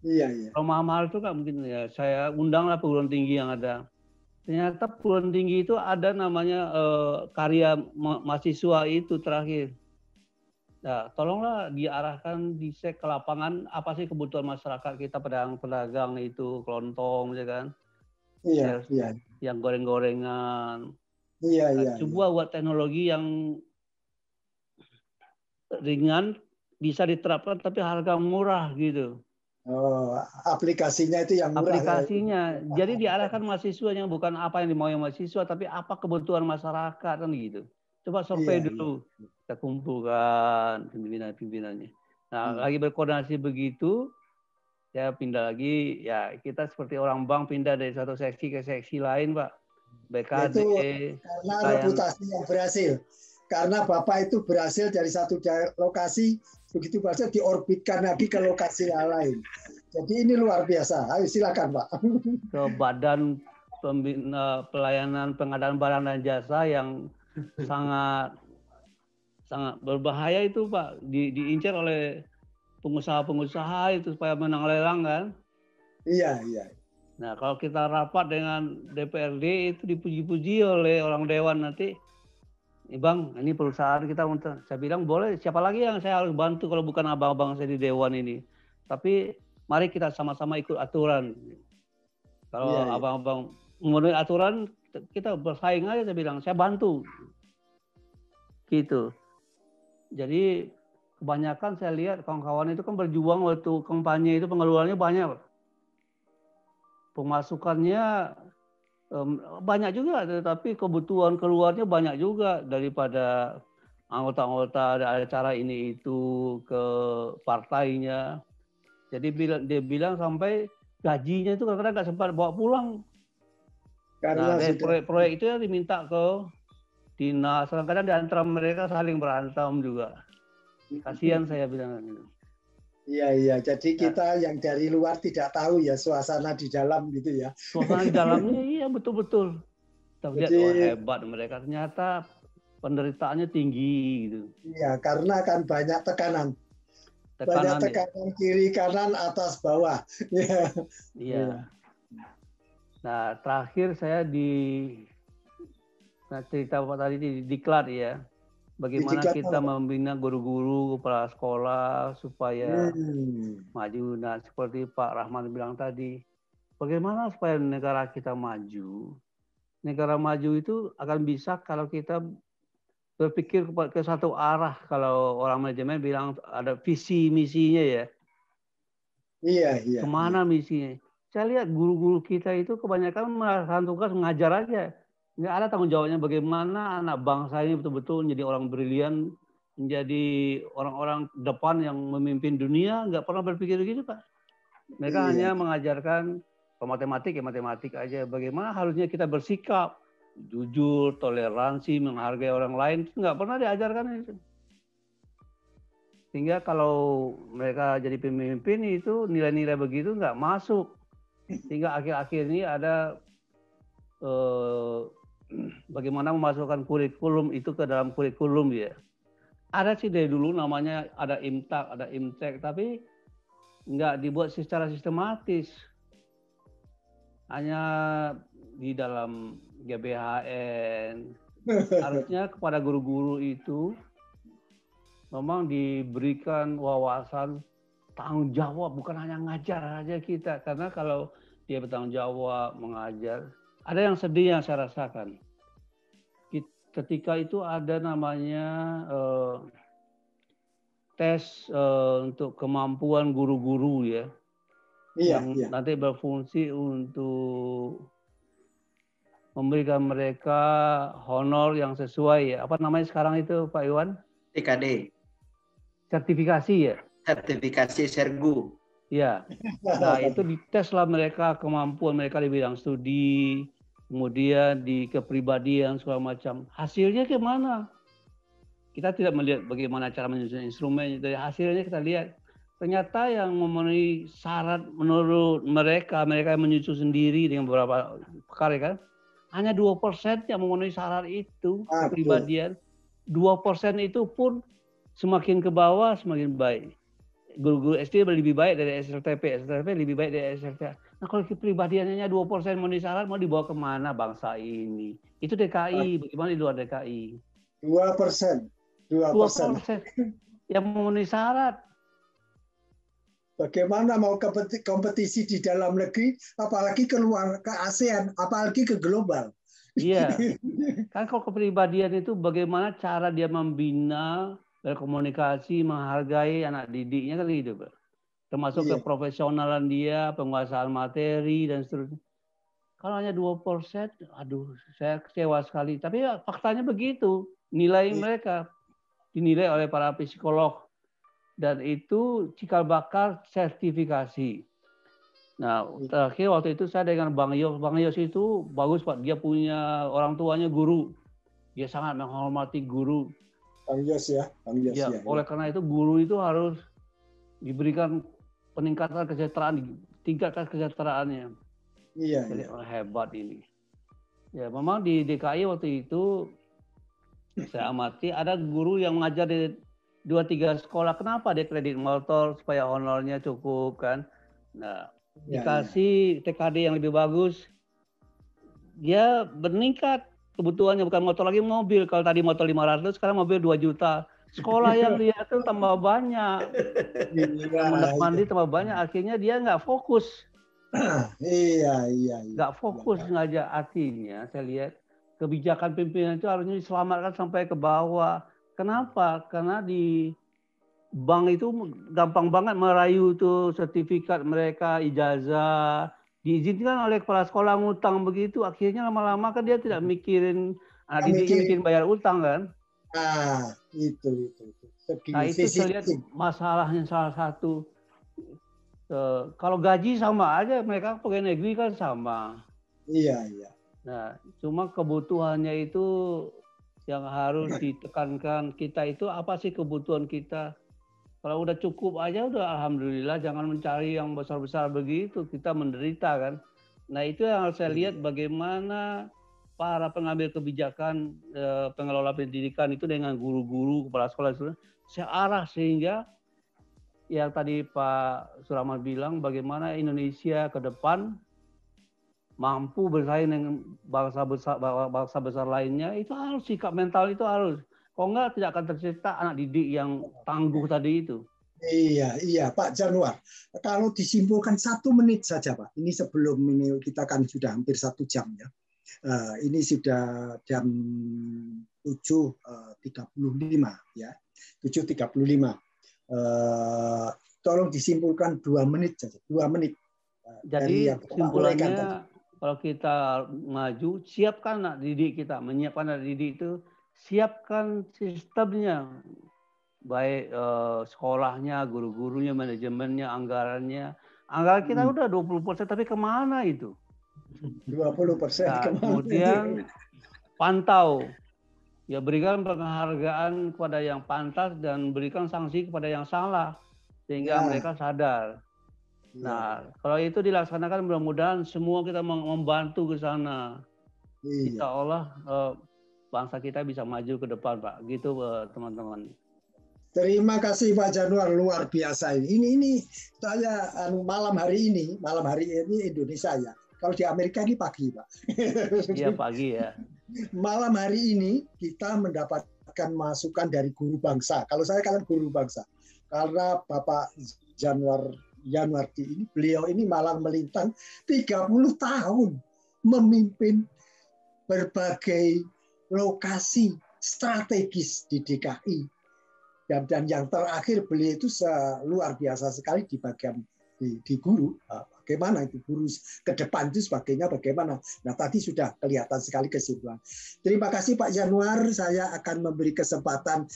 Iya, iya. Kalau mahal itu kan mungkin ya saya undanglah perguruan tinggi yang ada. Ternyata perguruan tinggi itu ada namanya karya mahasiswa itu terakhir. Nah, tolonglah diarahkan dicek ke lapangan apa sih kebutuhan masyarakat kita, pedagang-pedagang itu kelontong ya kan. Iya, iya. Yang goreng-gorengan. Iya, iya. Coba buat teknologi yang ringan bisa diterapkan tapi harga murah gitu. Oh, aplikasinya itu yang murah. Aplikasinya. Jadi diarahkan mahasiswa yang bukan apa yang dimauin mahasiswa, tapi apa kebutuhan masyarakat kan gitu. Coba survei dulu. Kita kumpulkan pimpinan-pimpinannya. Nah, lagi berkoordinasi begitu, ya pindah lagi. Ya kita seperti orang bank pindah dari satu seksi ke seksi lain, Pak. BKD. Itu karena reputasi yang berhasil. Karena Bapak itu berhasil dari satu lokasi, begitu berhasil diorbitkan lagi ke lokasi yang lain. Jadi ini luar biasa. Ayo silakan Pak. Ke Badan Pelayanan Pengadaan Barang dan Jasa yang sangat berbahaya itu Pak. Diincar oleh pengusaha-pengusaha itu supaya menang lelang kan. Iya, iya. Nah kalau kita rapat dengan DPRD itu dipuji-puji oleh orang dewan nanti. Bang, ini perusahaan kita untuk, saya bilang boleh, siapa lagi yang saya harus bantu kalau bukan abang-abang saya di dewan ini. Tapi mari kita sama-sama ikut aturan. Kalau abang-abang memenuhi aturan, kita bersaing aja, saya bilang, saya bantu. Gitu. Jadi kebanyakan saya lihat kawan-kawan itu kan berjuang waktu kampanye itu pengeluarannya banyak. Pemasukannya banyak juga, tetapi kebutuhan keluarnya banyak juga daripada anggota-anggota ada acara ini itu ke partainya. Jadi dia bilang sampai gajinya itu kadang-kadang nggak sempat bawa pulang. Karena dari proyek-proyek itu ya diminta ke dinas, kadang-kadang di antara mereka saling berantem juga. Kasihan saya bilang gitu. Iya, iya. Jadi kita yang dari luar tidak tahu ya suasana di dalam gitu ya. Suasana di dalamnya iya betul-betul. Kita lihat wah hebat mereka, ternyata penderitaannya tinggi gitu. Iya, karena kan banyak tekanan. Banyak tekanan kiri, kanan, atas, bawah. Iya. Nah, terakhir saya cerita tadi di Diklat ya. Bagaimana kita membina guru-guru, kepala sekolah supaya maju. Nah, seperti Pak Rahman bilang tadi, bagaimana supaya negara kita maju? Negara maju itu akan bisa kalau kita berpikir ke satu arah. Kalau orang manajemen bilang ada visi misinya ya. Iya, iya. Kemana misinya? Saya lihat guru-guru kita itu kebanyakan melakukan tugas mengajar aja. Nggak ada tanggung jawabnya bagaimana anak bangsa ini betul-betul menjadi orang brilian, menjadi orang-orang depan yang memimpin dunia, nggak pernah berpikir gitu Pak. Mereka hanya mengajarkan matematik ya matematik aja. Bagaimana harusnya kita bersikap, jujur, toleransi, menghargai orang lain, itu nggak pernah diajarkan itu. Sehingga kalau mereka jadi pemimpin itu nilai-nilai begitu nggak masuk. Sehingga akhir-akhir ini ada bagaimana memasukkan kurikulum itu ke dalam kurikulum ya. Ada sih dari dulu namanya ada IMTAK, ada IMTEK, tapi nggak dibuat secara sistematis. Hanya di dalam GBHN. Harusnya kepada guru-guru itu memang diberikan wawasan tanggung jawab, bukan hanya ngajar aja kita. Karena kalau dia bertanggung jawab, mengajar, ada yang sedih yang saya rasakan. Ketika itu ada namanya tes untuk kemampuan guru-guru ya, yang nanti berfungsi untuk memberikan mereka honor yang sesuai ya. Apa namanya sekarang itu Pak Iwan? TKD. Sertifikasi ya? Sertifikasi Sergu. Ya. Nah itu diteslah mereka kemampuan mereka di bidang studi, kemudian di kepribadian segala macam. Hasilnya gimana? Kita tidak melihat bagaimana cara menyusun instrumen. Dari hasilnya kita lihat ternyata yang memenuhi syarat menurut mereka yang menyusun sendiri dengan beberapa perkara kan, hanya 2% yang memenuhi syarat itu kepribadian. 2% itu pun semakin ke bawah semakin baik. Guru-guru SD lebih baik dari SLTP lebih baik dari SLTA. Nah kalau kepribadiannya 2% memenuhi syarat, mau dibawa kemana bangsa ini? Itu DKI, bagaimana di luar DKI? 2%. 2% yang memenuhi syarat. Bagaimana mau kompetisi di dalam negeri, apalagi keluar ke ASEAN, apalagi ke global. Iya, kan kalau kepribadian itu bagaimana cara dia membina, berkomunikasi, menghargai anak didiknya kan gitu, Pak. Termasuk keprofesionalan dia, penguasaan materi dan seterusnya. Kalau hanya 2%, aduh, saya kecewa sekali. Tapi ya, faktanya begitu, nilai mereka dinilai oleh para psikolog dan itu cikal bakal sertifikasi. Nah, terakhir waktu itu saya dengan Bang Yos. Bang Yos itu bagus Pak, dia punya orang tuanya guru. Dia sangat menghormati guru. Bang Yos ya, Bang Yos ya. Oleh karena itu guru itu harus diberikan peningkatan kesejahteraan, tingkatkan kesejahteraannya. Iya. Jadi orang hebat ini. Ya, memang di DKI waktu itu saya amati ada guru yang mengajar di 2-3 sekolah. Kenapa dia kredit motor supaya honornya cukup kan? Nah, dikasih TKD yang lebih bagus, dia meningkat kebutuhannya, bukan motor lagi, mobil. Kalau tadi motor 500, sekarang mobil 2 juta. Sekolah yang lihat itu tambah banyak, mandi tambah banyak. Akhirnya dia nggak fokus. Nggak fokus ngajar. Artinya saya lihat kebijakan pimpinan itu harusnya diselamatkan sampai ke bawah. Kenapa? Karena di bank itu gampang banget merayu tuh sertifikat mereka, ijazah, diizinkan oleh kepala sekolah ngutang begitu. Akhirnya lama-lama kan dia tidak mikirin anak didiknya, mikirin bayar utang kan. Itu. Nah itu saya lihat masalahnya salah satu. Kalau gaji sama aja, mereka pegawai negeri kan sama. Iya. Nah, cuma kebutuhannya itu yang harus ditekankan. Kita itu apa sih kebutuhan kita? Kalau udah cukup aja udah alhamdulillah, jangan mencari yang besar-besar begitu, kita menderita kan. Nah itu yang harus saya lihat bagaimana para pengambil kebijakan pengelola pendidikan itu dengan guru-guru, kepala sekolah itu searah sehingga yang tadi Pak Surahman bilang bagaimana Indonesia ke depan mampu bersaing dengan bangsa besar lainnya, itu harus sikap mental itu harus. Kalau enggak tidak akan tercipta anak didik yang tangguh tadi itu. Iya Pak Januar. Kalau disimpulkan 1 menit saja Pak. Ini sebelum ini kita kan sudah hampir 1 jam ya. Ini sudah jam 7.35 ya. 7.35. Tolong disimpulkan 2 menit saja. 2 menit. Jadi kesimpulannya kalau kita maju, siapkan anak didik kita, menyiapkan anak didik itu, siapkan sistemnya, baik sekolahnya, guru-gurunya, manajemennya, anggarannya. Anggaran kita udah 20%, tapi kemana itu? 20% Nah, kemana? kemudian pantau Ya berikan penghargaan kepada yang pantas dan berikan sanksi kepada yang salah sehingga Ya. mereka sadar. Iya. Nah, kalau itu dilaksanakan mudah-mudahan semua kita membantu ke sana. Insya Iya. Allah bangsa kita bisa maju ke depan, Pak. Gitu teman-teman. Terima kasih Pak Januar, luar biasa ini. Ini saya malam hari ini Indonesia ya. Kalau di Amerika ini pagi, Pak. Iya pagi ya. Malam hari ini kita mendapatkan masukan dari guru bangsa. Kalau saya kalian guru bangsa. Karena Bapak Yanuardi ini, beliau ini malang melintang 30 tahun memimpin berbagai lokasi strategis di DKI. Dan yang terakhir beliau itu luar biasa sekali di bagian di guru. Bagaimana itu guru ke depan itu sebagainya bagaimana. Nah tadi sudah kelihatan sekali kesimpulan. Terima kasih Pak Januar. Saya akan memberi kesempatan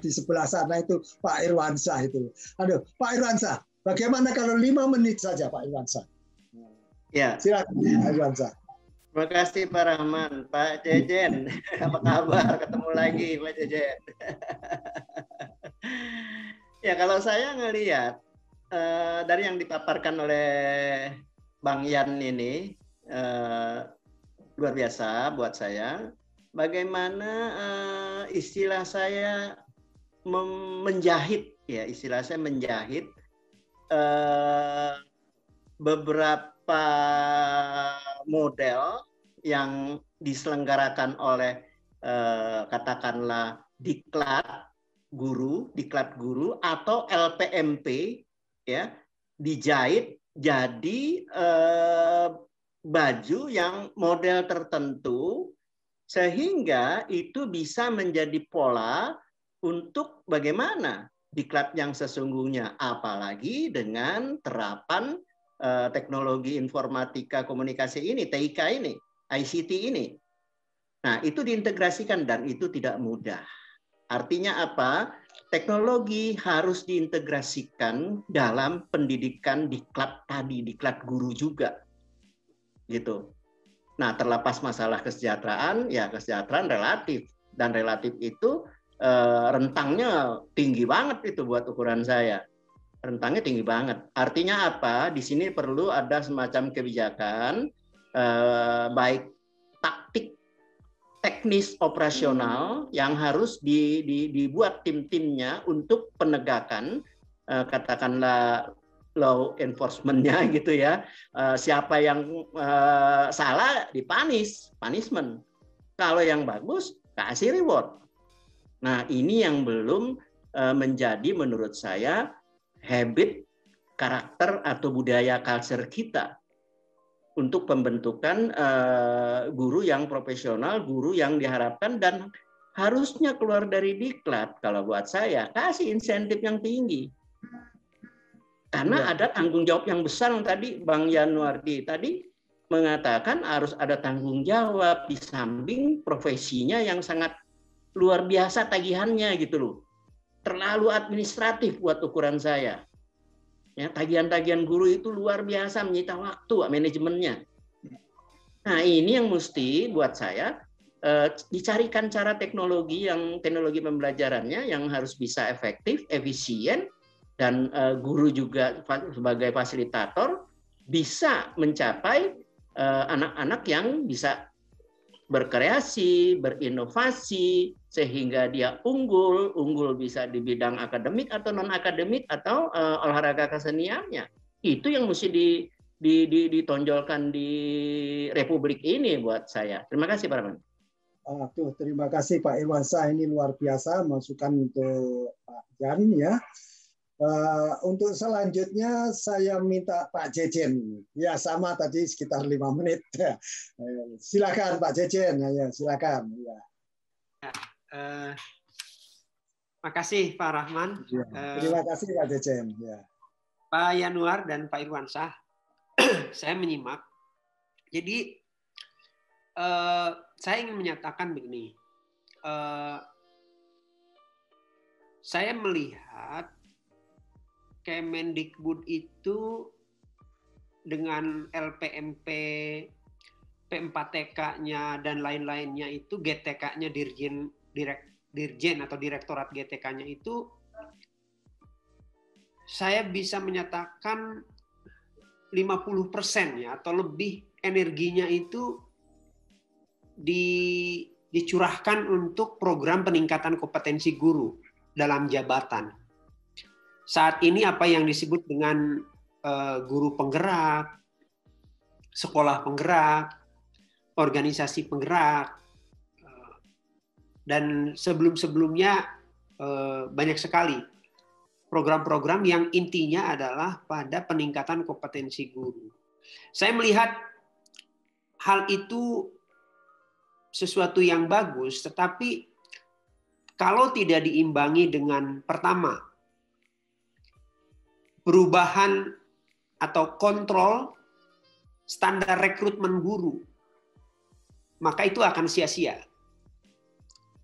di sebelah sana itu Pak Irwansyah itu. Aduh Pak Irwansyah, bagaimana kalau 5 menit saja Pak Irwansyah? Ya. Silakan Pak Irwansyah. Terima kasih Pak Rahman, Pak Jejen, apa kabar? Ketemu lagi Pak Jejen. Ya kalau saya ngelihat dari yang dipaparkan oleh Bang Yan ini luar biasa buat saya. Bagaimana istilah saya menjahit ya, istilah saya menjahit beberapa model yang diselenggarakan oleh katakanlah diklat guru atau LPMP ya, dijahit jadi baju yang model tertentu sehingga itu bisa menjadi pola untuk bagaimana diklat yang sesungguhnya, apalagi dengan terapan teknologi informatika komunikasi ini, TIK ini, ICT ini. Nah, itu diintegrasikan dan itu tidak mudah. Artinya apa? Teknologi harus diintegrasikan dalam pendidikan diklat tadi, diklat guru juga. Gitu. Nah, terlepas masalah kesejahteraan, ya kesejahteraan relatif. Dan relatif itu rentangnya tinggi banget itu buat ukuran saya. Rentangnya tinggi banget. Artinya apa? Di sini perlu ada semacam kebijakan, baik taktik, teknis, operasional yang harus dibuat tim-timnya untuk penegakan, katakanlah law enforcement-nya gitu ya. Siapa yang salah punishment. Kalau yang bagus kasih reward. Nah ini yang belum menjadi menurut saya habit, karakter atau budaya culture kita untuk pembentukan guru yang profesional, guru yang diharapkan dan harusnya keluar dari diklat. Kalau buat saya kasih insentif yang tinggi, karena ada tanggung jawab yang besar. Yang tadi Bang Yanuardi tadi mengatakan harus ada tanggung jawab di samping profesinya yang sangat luar biasa tagihannya gitu loh. Terlalu administratif buat ukuran saya. Ya, tagihan-tagihan guru itu luar biasa menyita waktu manajemennya. Nah, ini yang mesti buat saya dicarikan cara teknologi pembelajarannya yang harus bisa efektif, efisien, dan guru juga sebagai fasilitator bisa mencapai anak-anak yang bisa berkreasi, berinovasi, sehingga dia unggul bisa di bidang akademik atau non-akademik atau olahraga keseniannya. Itu yang mesti ditonjolkan di Republik ini buat saya. Terima kasih Pak Rahman. Terima kasih Pak Irwansyah, ini luar biasa masukan untuk Pak Jan ya. Untuk selanjutnya saya minta Pak Jejen. Ya sama tadi sekitar 5 menit. Silakan Pak Jejen. Ya, silakan. Ya. Makasih Pak Rahman. Ya, terima kasih Pak Jejen. Ya. Pak Yanuar dan Pak Irwansyah, saya menyimak. Jadi saya ingin menyatakan begini. Saya melihat Kemendikbud itu dengan LPMP, P4TK-nya dan lain-lainnya itu GTK-nya Dirjen dirjen atau direktorat GTK-nya itu, saya bisa menyatakan 50% ya atau lebih energinya itu dicurahkan untuk program peningkatan kompetensi guru dalam jabatan. Saat ini apa yang disebut dengan guru penggerak, sekolah penggerak, organisasi penggerak, dan sebelum-sebelumnya banyak sekali program-program yang intinya adalah pada peningkatan kompetensi guru. Saya melihat hal itu sesuatu yang bagus, tetapi kalau tidak diimbangi dengan pertama, perubahan atau kontrol standar rekrutmen guru, maka itu akan sia-sia.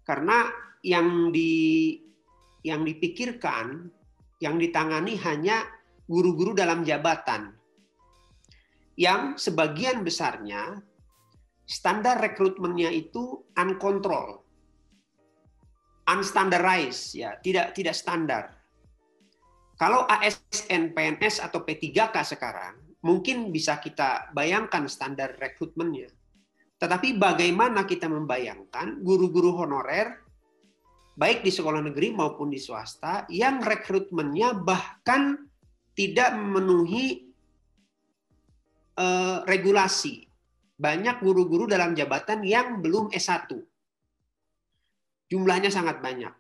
Karena yang dipikirkan, yang ditangani hanya guru-guru dalam jabatan, yang sebagian besarnya standar rekrutmennya itu uncontrolled, unstandarized, ya, tidak standar. Kalau ASN, PNS atau P3K sekarang, mungkin bisa kita bayangkan standar rekrutmennya. Tetapi bagaimana kita membayangkan guru-guru honorer, baik di sekolah negeri maupun di swasta, yang rekrutmennya bahkan tidak memenuhi regulasi. Banyak guru-guru dalam jabatan yang belum S1. Jumlahnya sangat banyak.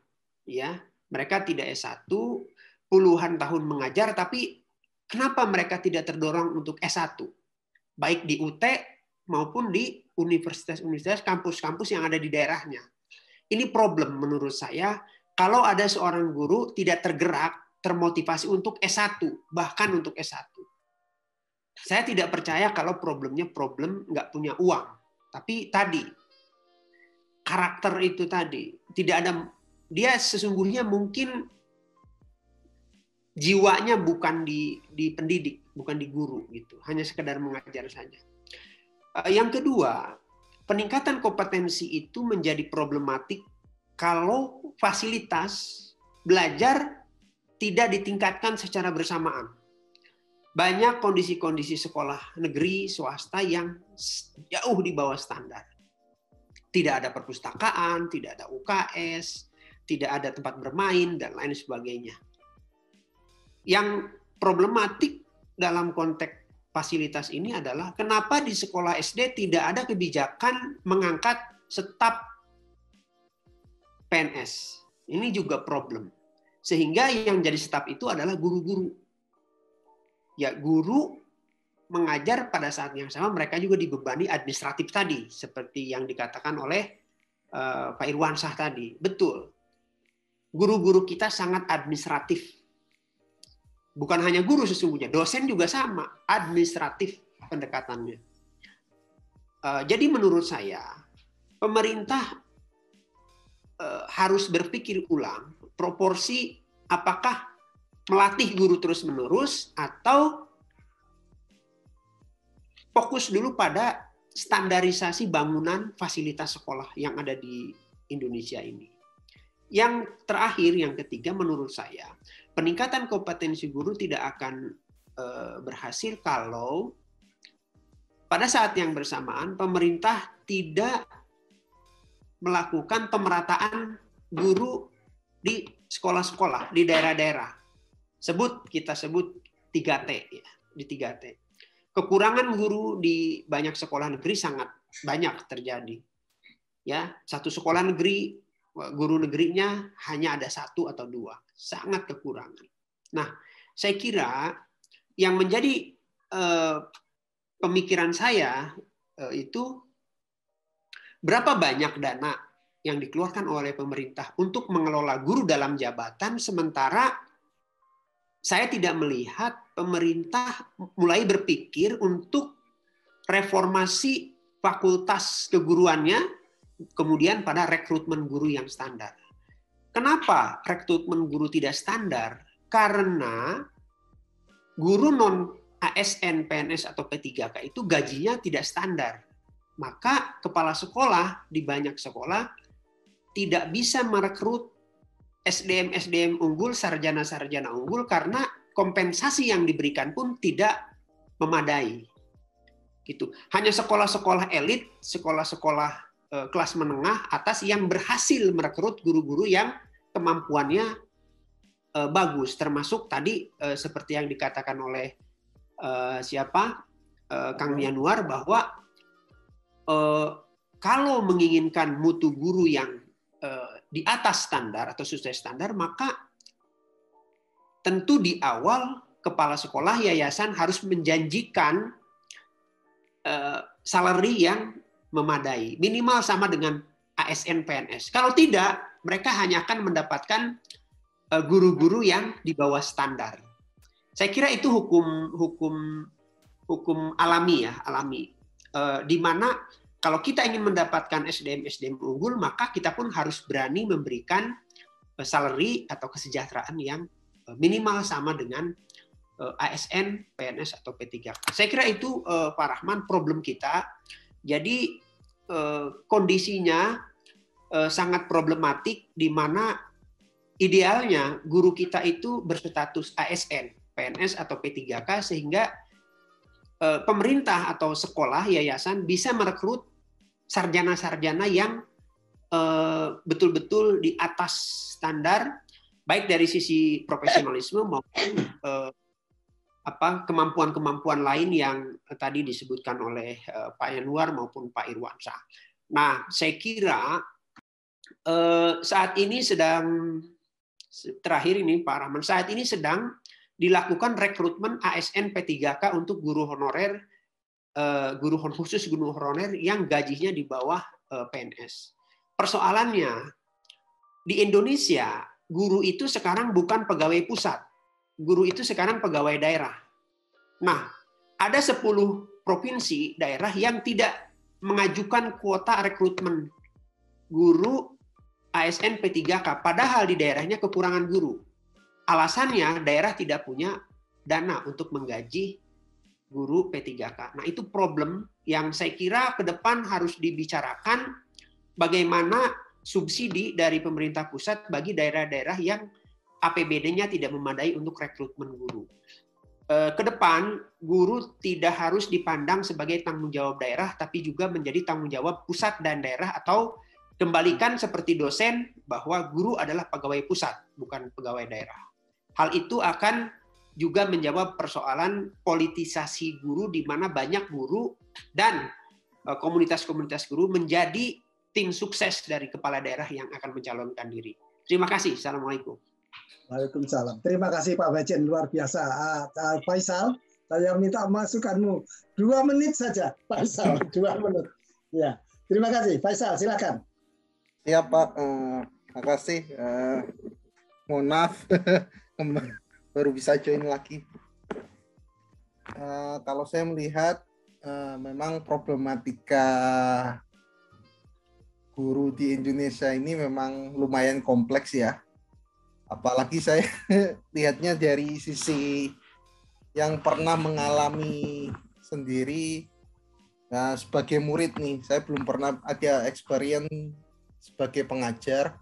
Ya, mereka tidak S1, puluhan tahun mengajar, tapi kenapa mereka tidak terdorong untuk S1? Baik di UT maupun di universitas-universitas, kampus-kampus yang ada di daerahnya. Ini problem menurut saya, kalau ada seorang guru tidak tergerak, termotivasi untuk S1, bahkan untuk S1. Saya tidak percaya kalau problemnya problem nggak punya uang. Tapi tadi, karakter itu tadi, tidak ada, dia sesungguhnya mungkin jiwanya bukan di pendidik, bukan di guru gitu, hanya sekedar mengajar saja. Yang kedua, peningkatan kompetensi itu menjadi problematik kalau fasilitas belajar tidak ditingkatkan secara bersamaan. Banyak kondisi-kondisi sekolah negeri, swasta yang jauh di bawah standar. Tidak ada perpustakaan, tidak ada UKS, tidak ada tempat bermain, dan lain sebagainya. Yang problematik dalam konteks fasilitas ini adalah kenapa di sekolah SD tidak ada kebijakan mengangkat staf PNS. Ini juga problem. Sehingga yang jadi staf itu adalah guru-guru. Ya, guru mengajar pada saat yang sama mereka juga dibebani administratif tadi, seperti yang dikatakan oleh Pak Irwansyah tadi. Betul. Guru-guru kita sangat administratif. Bukan hanya guru sesungguhnya, dosen juga sama, administratif pendekatannya. Jadi menurut saya, pemerintah harus berpikir ulang proporsi apakah melatih guru terus-menerus atau fokus dulu pada standarisasi bangunan fasilitas sekolah yang ada di Indonesia ini. Yang terakhir, yang ketiga menurut saya, peningkatan kompetensi guru tidak akan berhasil kalau pada saat yang bersamaan pemerintah tidak melakukan pemerataan guru di sekolah-sekolah, di daerah-daerah. Kita sebut 3T ya, di 3T. Kekurangan guru di banyak sekolah negeri sangat banyak terjadi. Ya, satu sekolah negeri, guru negerinya hanya ada 1 atau 2, sangat kekurangan. Nah, saya kira yang menjadi pemikiran saya itu berapa banyak dana yang dikeluarkan oleh pemerintah untuk mengelola guru dalam jabatan, sementara saya tidak melihat pemerintah mulai berpikir untuk reformasi fakultas keguruannya, kemudian pada rekrutmen guru yang standar. Kenapa rekrutmen guru tidak standar? Karena guru non ASN, PNS atau P3K itu gajinya tidak standar. Maka kepala sekolah di banyak sekolah tidak bisa merekrut SDM unggul, sarjana-sarjana unggul karena kompensasi yang diberikan pun tidak memadai. Gitu. Hanya sekolah-sekolah elit, sekolah-sekolah kelas menengah atas yang berhasil merekrut guru-guru yang kemampuannya bagus, termasuk tadi seperti yang dikatakan oleh Kang Yanuar, bahwa kalau menginginkan mutu guru yang di atas standar atau sesuai standar, maka tentu di awal kepala sekolah yayasan harus menjanjikan salary yang memadai, minimal sama dengan ASN PNS. Kalau tidak, mereka hanya akan mendapatkan guru-guru yang di bawah standar. Saya kira itu hukum alami ya, alami. Di mana kalau kita ingin mendapatkan SDM unggul, maka kita pun harus berani memberikan salary atau kesejahteraan yang minimal sama dengan ASN, PNS atau P3K. Saya kira itu Pak Rahman problem kita. Jadi kondisinya sangat problematik di mana idealnya guru kita itu berstatus ASN, PNS atau P3K sehingga pemerintah atau sekolah yayasan bisa merekrut sarjana-sarjana yang betul-betul di atas standar, baik dari sisi profesionalisme maupun kemampuan-kemampuan lain yang tadi disebutkan oleh Pak Yanuar maupun Pak Irwansyah. Nah, saya kira saat ini terakhir ini Pak Rahman, saat ini sedang dilakukan rekrutmen ASN P3K untuk guru honorer, khusus guru honorer yang gajinya di bawah PNS. Persoalannya, di Indonesia, guru itu sekarang bukan pegawai pusat. Guru itu sekarang pegawai daerah. Nah, ada 10 provinsi daerah yang tidak mengajukan kuota rekrutmen guru ASN P3K, padahal di daerahnya kekurangan guru. Alasannya daerah tidak punya dana untuk menggaji guru P3K. Nah, itu problem yang saya kira ke depan harus dibicarakan bagaimana subsidi dari pemerintah pusat bagi daerah-daerah yang APBD-nya tidak memadai untuk rekrutmen guru. Ke depan, guru tidak harus dipandang sebagai tanggung jawab daerah, tapi juga menjadi tanggung jawab pusat dan daerah, atau kembalikan seperti dosen bahwa guru adalah pegawai pusat, bukan pegawai daerah. Hal itu akan juga menjawab persoalan politisasi guru, di mana banyak guru dan komunitas-komunitas guru menjadi tim sukses dari kepala daerah yang akan mencalonkan diri. Terima kasih. Assalamualaikum. Waalaikumsalam. Terima kasih Pak Bajen, luar biasa. Faisal, saya minta masukanmu 2 menit saja, Faisal, 2 menit. Ya, terima kasih. Faisal, silakan. Ya Pak, terima kasih. Mohon maaf, baru bisa join lagi. Kalau saya melihat, memang problematika guru di Indonesia ini memang lumayan kompleks ya. Apalagi saya lihatnya dari sisi yang pernah mengalami sendiri. Nah, sebagai murid nih, saya belum pernah ada experience sebagai pengajar.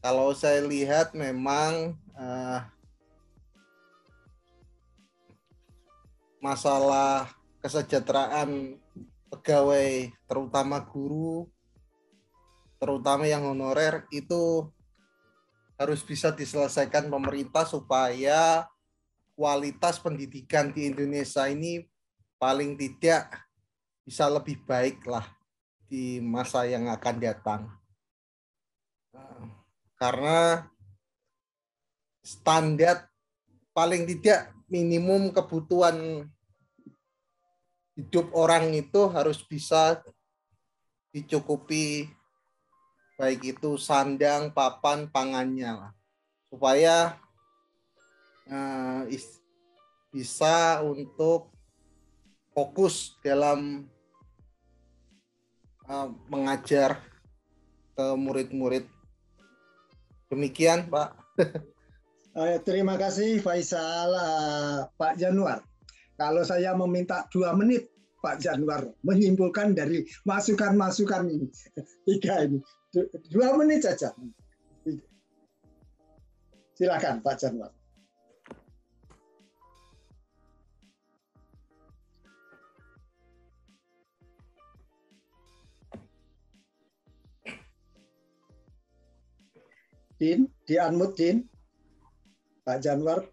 Kalau saya lihat memang masalah kesejahteraan pegawai, terutama guru, terutama yang honorer, itu harus bisa diselesaikan pemerintah supaya kualitas pendidikan di Indonesia ini paling tidak bisa lebih baik lah di masa yang akan datang. Karena standar paling tidak minimum kebutuhan hidup orang itu harus bisa dicukupi, baik itu sandang, papan, pangannya lah, supaya bisa untuk fokus dalam mengajar ke murid-murid. Demikian, Pak. Terima kasih Faisal. Pak Yanuar, kalau saya meminta 2 menit Pak Yanuar menyimpulkan dari masukan-masukan ini, 3 ini, 2 menit saja. Silakan Pak Janwar. Din, di-unmute Din. Pak Janwar.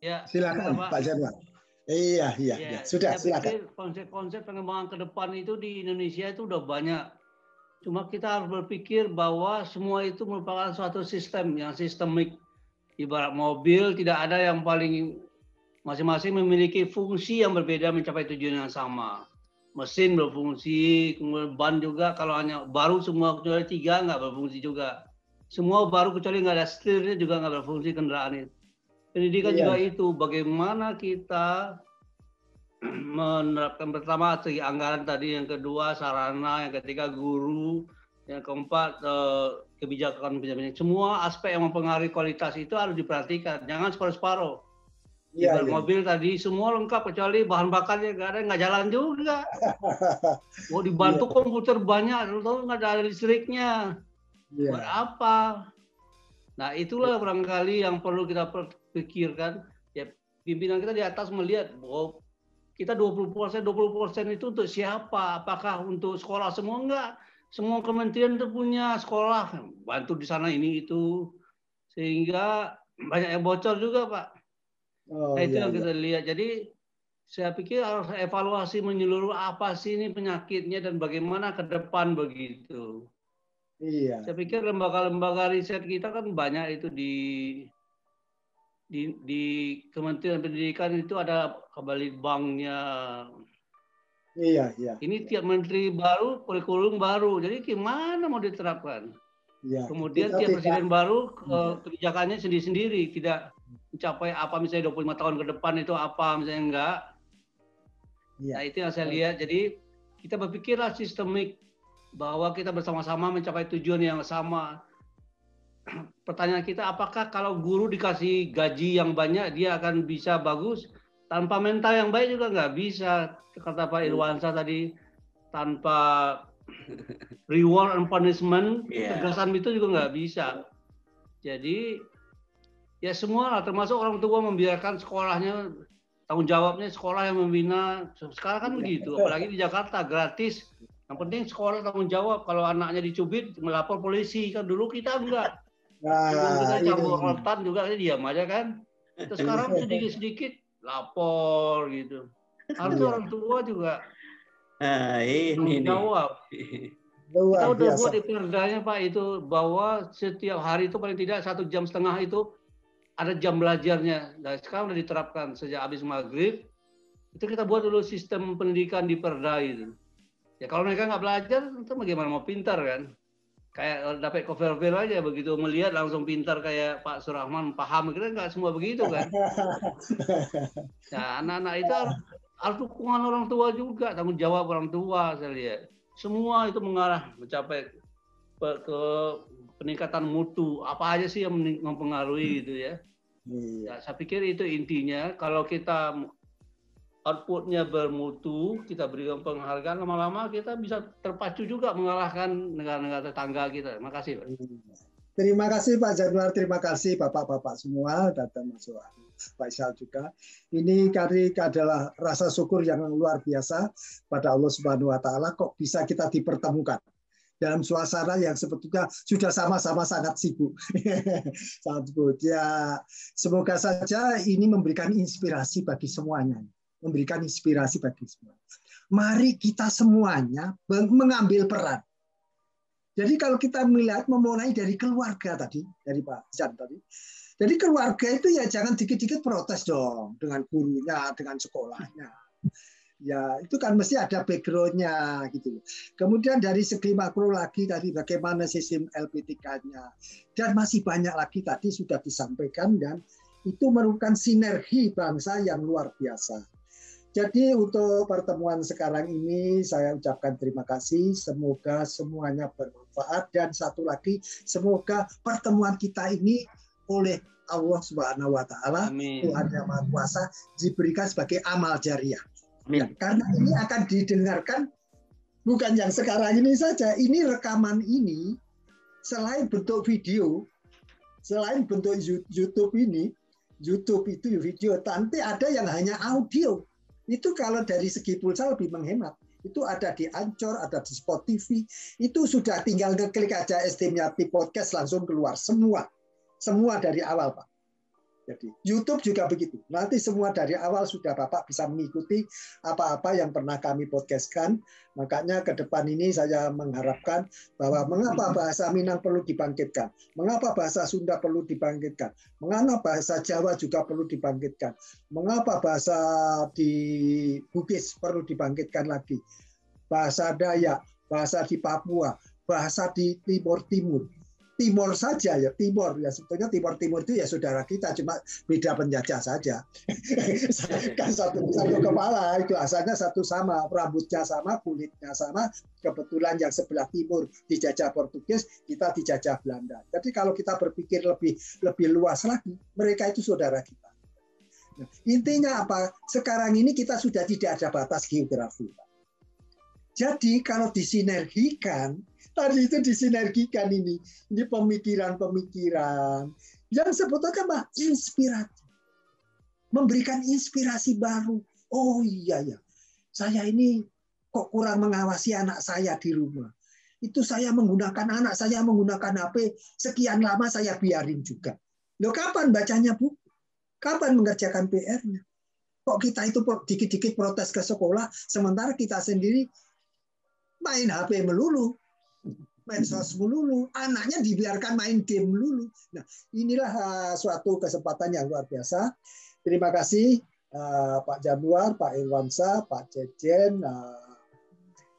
Ya, silakan Pak Janwar. Iya. Sudah, saya silakan. pikir konsep-konsep pengembangan ke depan itu di Indonesia itu udah banyak. Cuma kita harus berpikir bahwa semua itu merupakan suatu sistem yang sistemik. Ibarat mobil, tidak ada yang paling, masing-masing memiliki fungsi yang berbeda mencapai tujuan yang sama. Mesin berfungsi, kemudian ban juga kalau hanya baru semua kecuali 3 nggak berfungsi juga. Semua baru kecuali nggak ada setirnya juga nggak berfungsi kendaraan itu. Pendidikan juga itu, bagaimana kita menerapkan pertama segi anggaran tadi, yang kedua sarana, yang ketiga guru, yang keempat kebijakan. Semua aspek yang mempengaruhi kualitas itu harus diperhatikan, jangan separuh-separuh. Mobil tadi semua lengkap kecuali bahan bakarnya nggak ada, nggak jalan juga. Mau dibantu komputer banyak, tahu nggak ada listriknya. Buat apa? Nah itulah barangkali yang perlu kita pikirkan. Ya, pimpinan kita di atas melihat bahwa kita 20% itu untuk siapa? Apakah untuk sekolah semua? Enggak. Semua kementerian itu punya sekolah, bantu di sana ini itu, sehingga banyak yang bocor juga Pak. Nah itu yang kita lihat. Jadi saya pikir harus evaluasi menyeluruh apa sih ini penyakitnya dan bagaimana ke depan begitu. Saya pikir lembaga-lembaga riset kita kan banyak itu di Kementerian Pendidikan itu ada Kabalitbangnya. Ini tiap menteri baru, kurikulum baru. Jadi gimana mau diterapkan? Kemudian tiap presiden baru kebijakannya sendiri-sendiri, tidak mencapai apa misalnya 25 tahun ke depan itu apa misalnya enggak. Nah itu yang saya lihat. Jadi kita berpikirlah sistemik bahwa kita bersama-sama mencapai tujuan yang sama. Pertanyaan kita, apakah kalau guru dikasih gaji yang banyak dia akan bisa bagus? Tanpa mental yang baik juga nggak bisa. Kata Pak Irwansyah tadi, tanpa reward and punishment, tegasan itu juga nggak bisa. Jadi ya semua, termasuk orang tua membiarkan sekolahnya, tanggung jawabnya sekolah yang membina. Sekarang kan begitu, apalagi di Jakarta gratis. Yang penting sekolah tanggung jawab. Kalau anaknya dicubit, melapor polisi. Kan dulu kita enggak. Kita campur rotan juga, diam aja kan. Terus sekarang sedikit-sedikit lapor gitu. Harusnya orang tua juga tanggung jawab. Kita udah buat di perdanya Pak itu, bahwa setiap hari itu paling tidak 1,5 jam itu ada jam belajarnya. Nah, sekarang udah diterapkan sejak habis maghrib. Itu kita buat dulu sistem pendidikan di perda itu. Ya kalau mereka nggak belajar, itu bagaimana mau pintar kan? Kayak dapat cover aja, begitu melihat langsung pintar kayak Pak Surahman, paham. Kita nggak semua begitu kan? Nah, anak-anak itu harus dukungan orang tua juga, tanggung jawab orang tua saya lihat. Semua itu mengarah mencapai ke peningkatan mutu. Apa aja sih yang mempengaruhi itu ya? Ya, saya pikir itu intinya. Kalau kita outputnya bermutu, kita berikan penghargaan, lama-lama kita bisa terpacu juga mengalahkan negara-negara tetangga kita. Terima kasih Pak. Terima kasih Pak Janwar, terima kasih Bapak-Bapak semua, datang masuk Pak Isyal juga. Ini adalah rasa syukur yang luar biasa pada Allah Subhanahu Wa Taala, kok bisa kita dipertemukan dalam suasana yang sebetulnya sudah sama-sama sangat sibuk. Sangat sibuk. Ya, semoga saja ini memberikan inspirasi bagi semuanya. Memberikan inspirasi bagi semua. Mari kita semuanya mengambil peran. Jadi kalau kita melihat memulai dari keluarga tadi, dari Pak Jan tadi. Jadi keluarga itu ya jangan dikit-dikit protes dong dengan gurunya, dengan sekolahnya. Ya itu kan mesti ada background-nya gitu. Kemudian dari segi makro lagi tadi bagaimana sistem LPTK-nya. Dan masih banyak lagi tadi sudah disampaikan, dan itu merupakan sinergi bangsa yang luar biasa. Jadi untuk pertemuan sekarang ini saya ucapkan terima kasih, semoga semuanya bermanfaat, dan satu lagi semoga pertemuan kita ini oleh Allah Subhanahu Wa Taala, Tuhan Yang Maha Kuasa, diberikan sebagai amal jariah. Ya, karena ini akan didengarkan bukan yang sekarang ini saja. Ini rekaman ini selain bentuk video, selain bentuk YouTube ini, YouTube itu video, nanti ada yang hanya audio. Itu kalau dari segi pulsa lebih menghemat. Itu ada di Anchor, ada di Spotify. Itu sudah tinggal ngeklik aja Estimati Podcast langsung keluar semua. Semua dari awal, Pak. Jadi YouTube juga begitu. Nanti semua dari awal sudah Bapak bisa mengikuti apa-apa yang pernah kami podcastkan. Makanya ke depan ini saya mengharapkan bahwa mengapa bahasa Minang perlu dibangkitkan, mengapa bahasa Sunda perlu dibangkitkan, mengapa bahasa Jawa juga perlu dibangkitkan, mengapa bahasa di Bugis perlu dibangkitkan lagi, bahasa Dayak, bahasa di Papua, bahasa di Timur Timur saja ya, Timur ya, sebetulnya Timur itu ya saudara kita, cuma beda penjajah saja. Kan satu kepala, itu asalnya satu sama, rambutnya sama, kulitnya sama, kebetulan yang sebelah timur dijajah Portugis, kita dijajah Belanda. Jadi kalau kita berpikir lebih luas lagi, mereka itu saudara kita. Nah, intinya apa? Sekarang ini kita sudah tidak ada batas geografi. Jadi kalau disinergikan, tadi itu disinergikan ini pemikiran-pemikiran yang sebetulnya Pak inspiratif, memberikan inspirasi baru. Oh iya ya, saya ini kok kurang mengawasi anak saya di rumah. Itu saya menggunakan anak saya menggunakan HP sekian lama saya biarin juga. Loh kapan bacanya buku? Kapan mengerjakan PR-nya? Kok kita itu dikit-dikit protes ke sekolah, sementara kita sendiri main HP melulu, medsos melulu, anaknya dibiarkan main game melulu. Nah, inilah suatu kesempatan yang luar biasa. Terima kasih Pak Januar, Pak Irwansyah, Pak Jejen,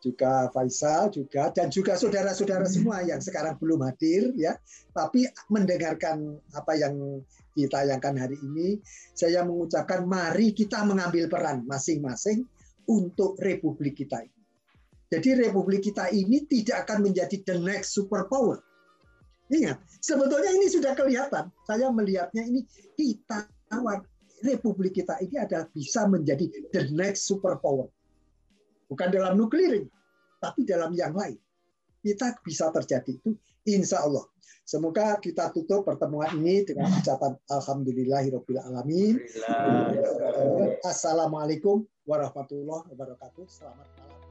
juga Faisal juga, dan juga saudara-saudara semua yang sekarang belum hadir ya, tapi mendengarkan apa yang ditayangkan hari ini. Saya mengucapkan mari kita mengambil peran masing-masing untuk Republik kita ini. Jadi Republik kita ini tidak akan menjadi the next superpower. Ingat, sebetulnya ini sudah kelihatan. Saya melihatnya ini Republik kita ini adalah bisa menjadi the next superpower. Bukan dalam nuklir, tapi dalam yang lain. Kita bisa terjadi itu, insya Allah. Semoga kita tutup pertemuan ini dengan ucapan Alhamdulillahirabbil alamin. Assalamualaikum warahmatullahi wabarakatuh. Selamat malam.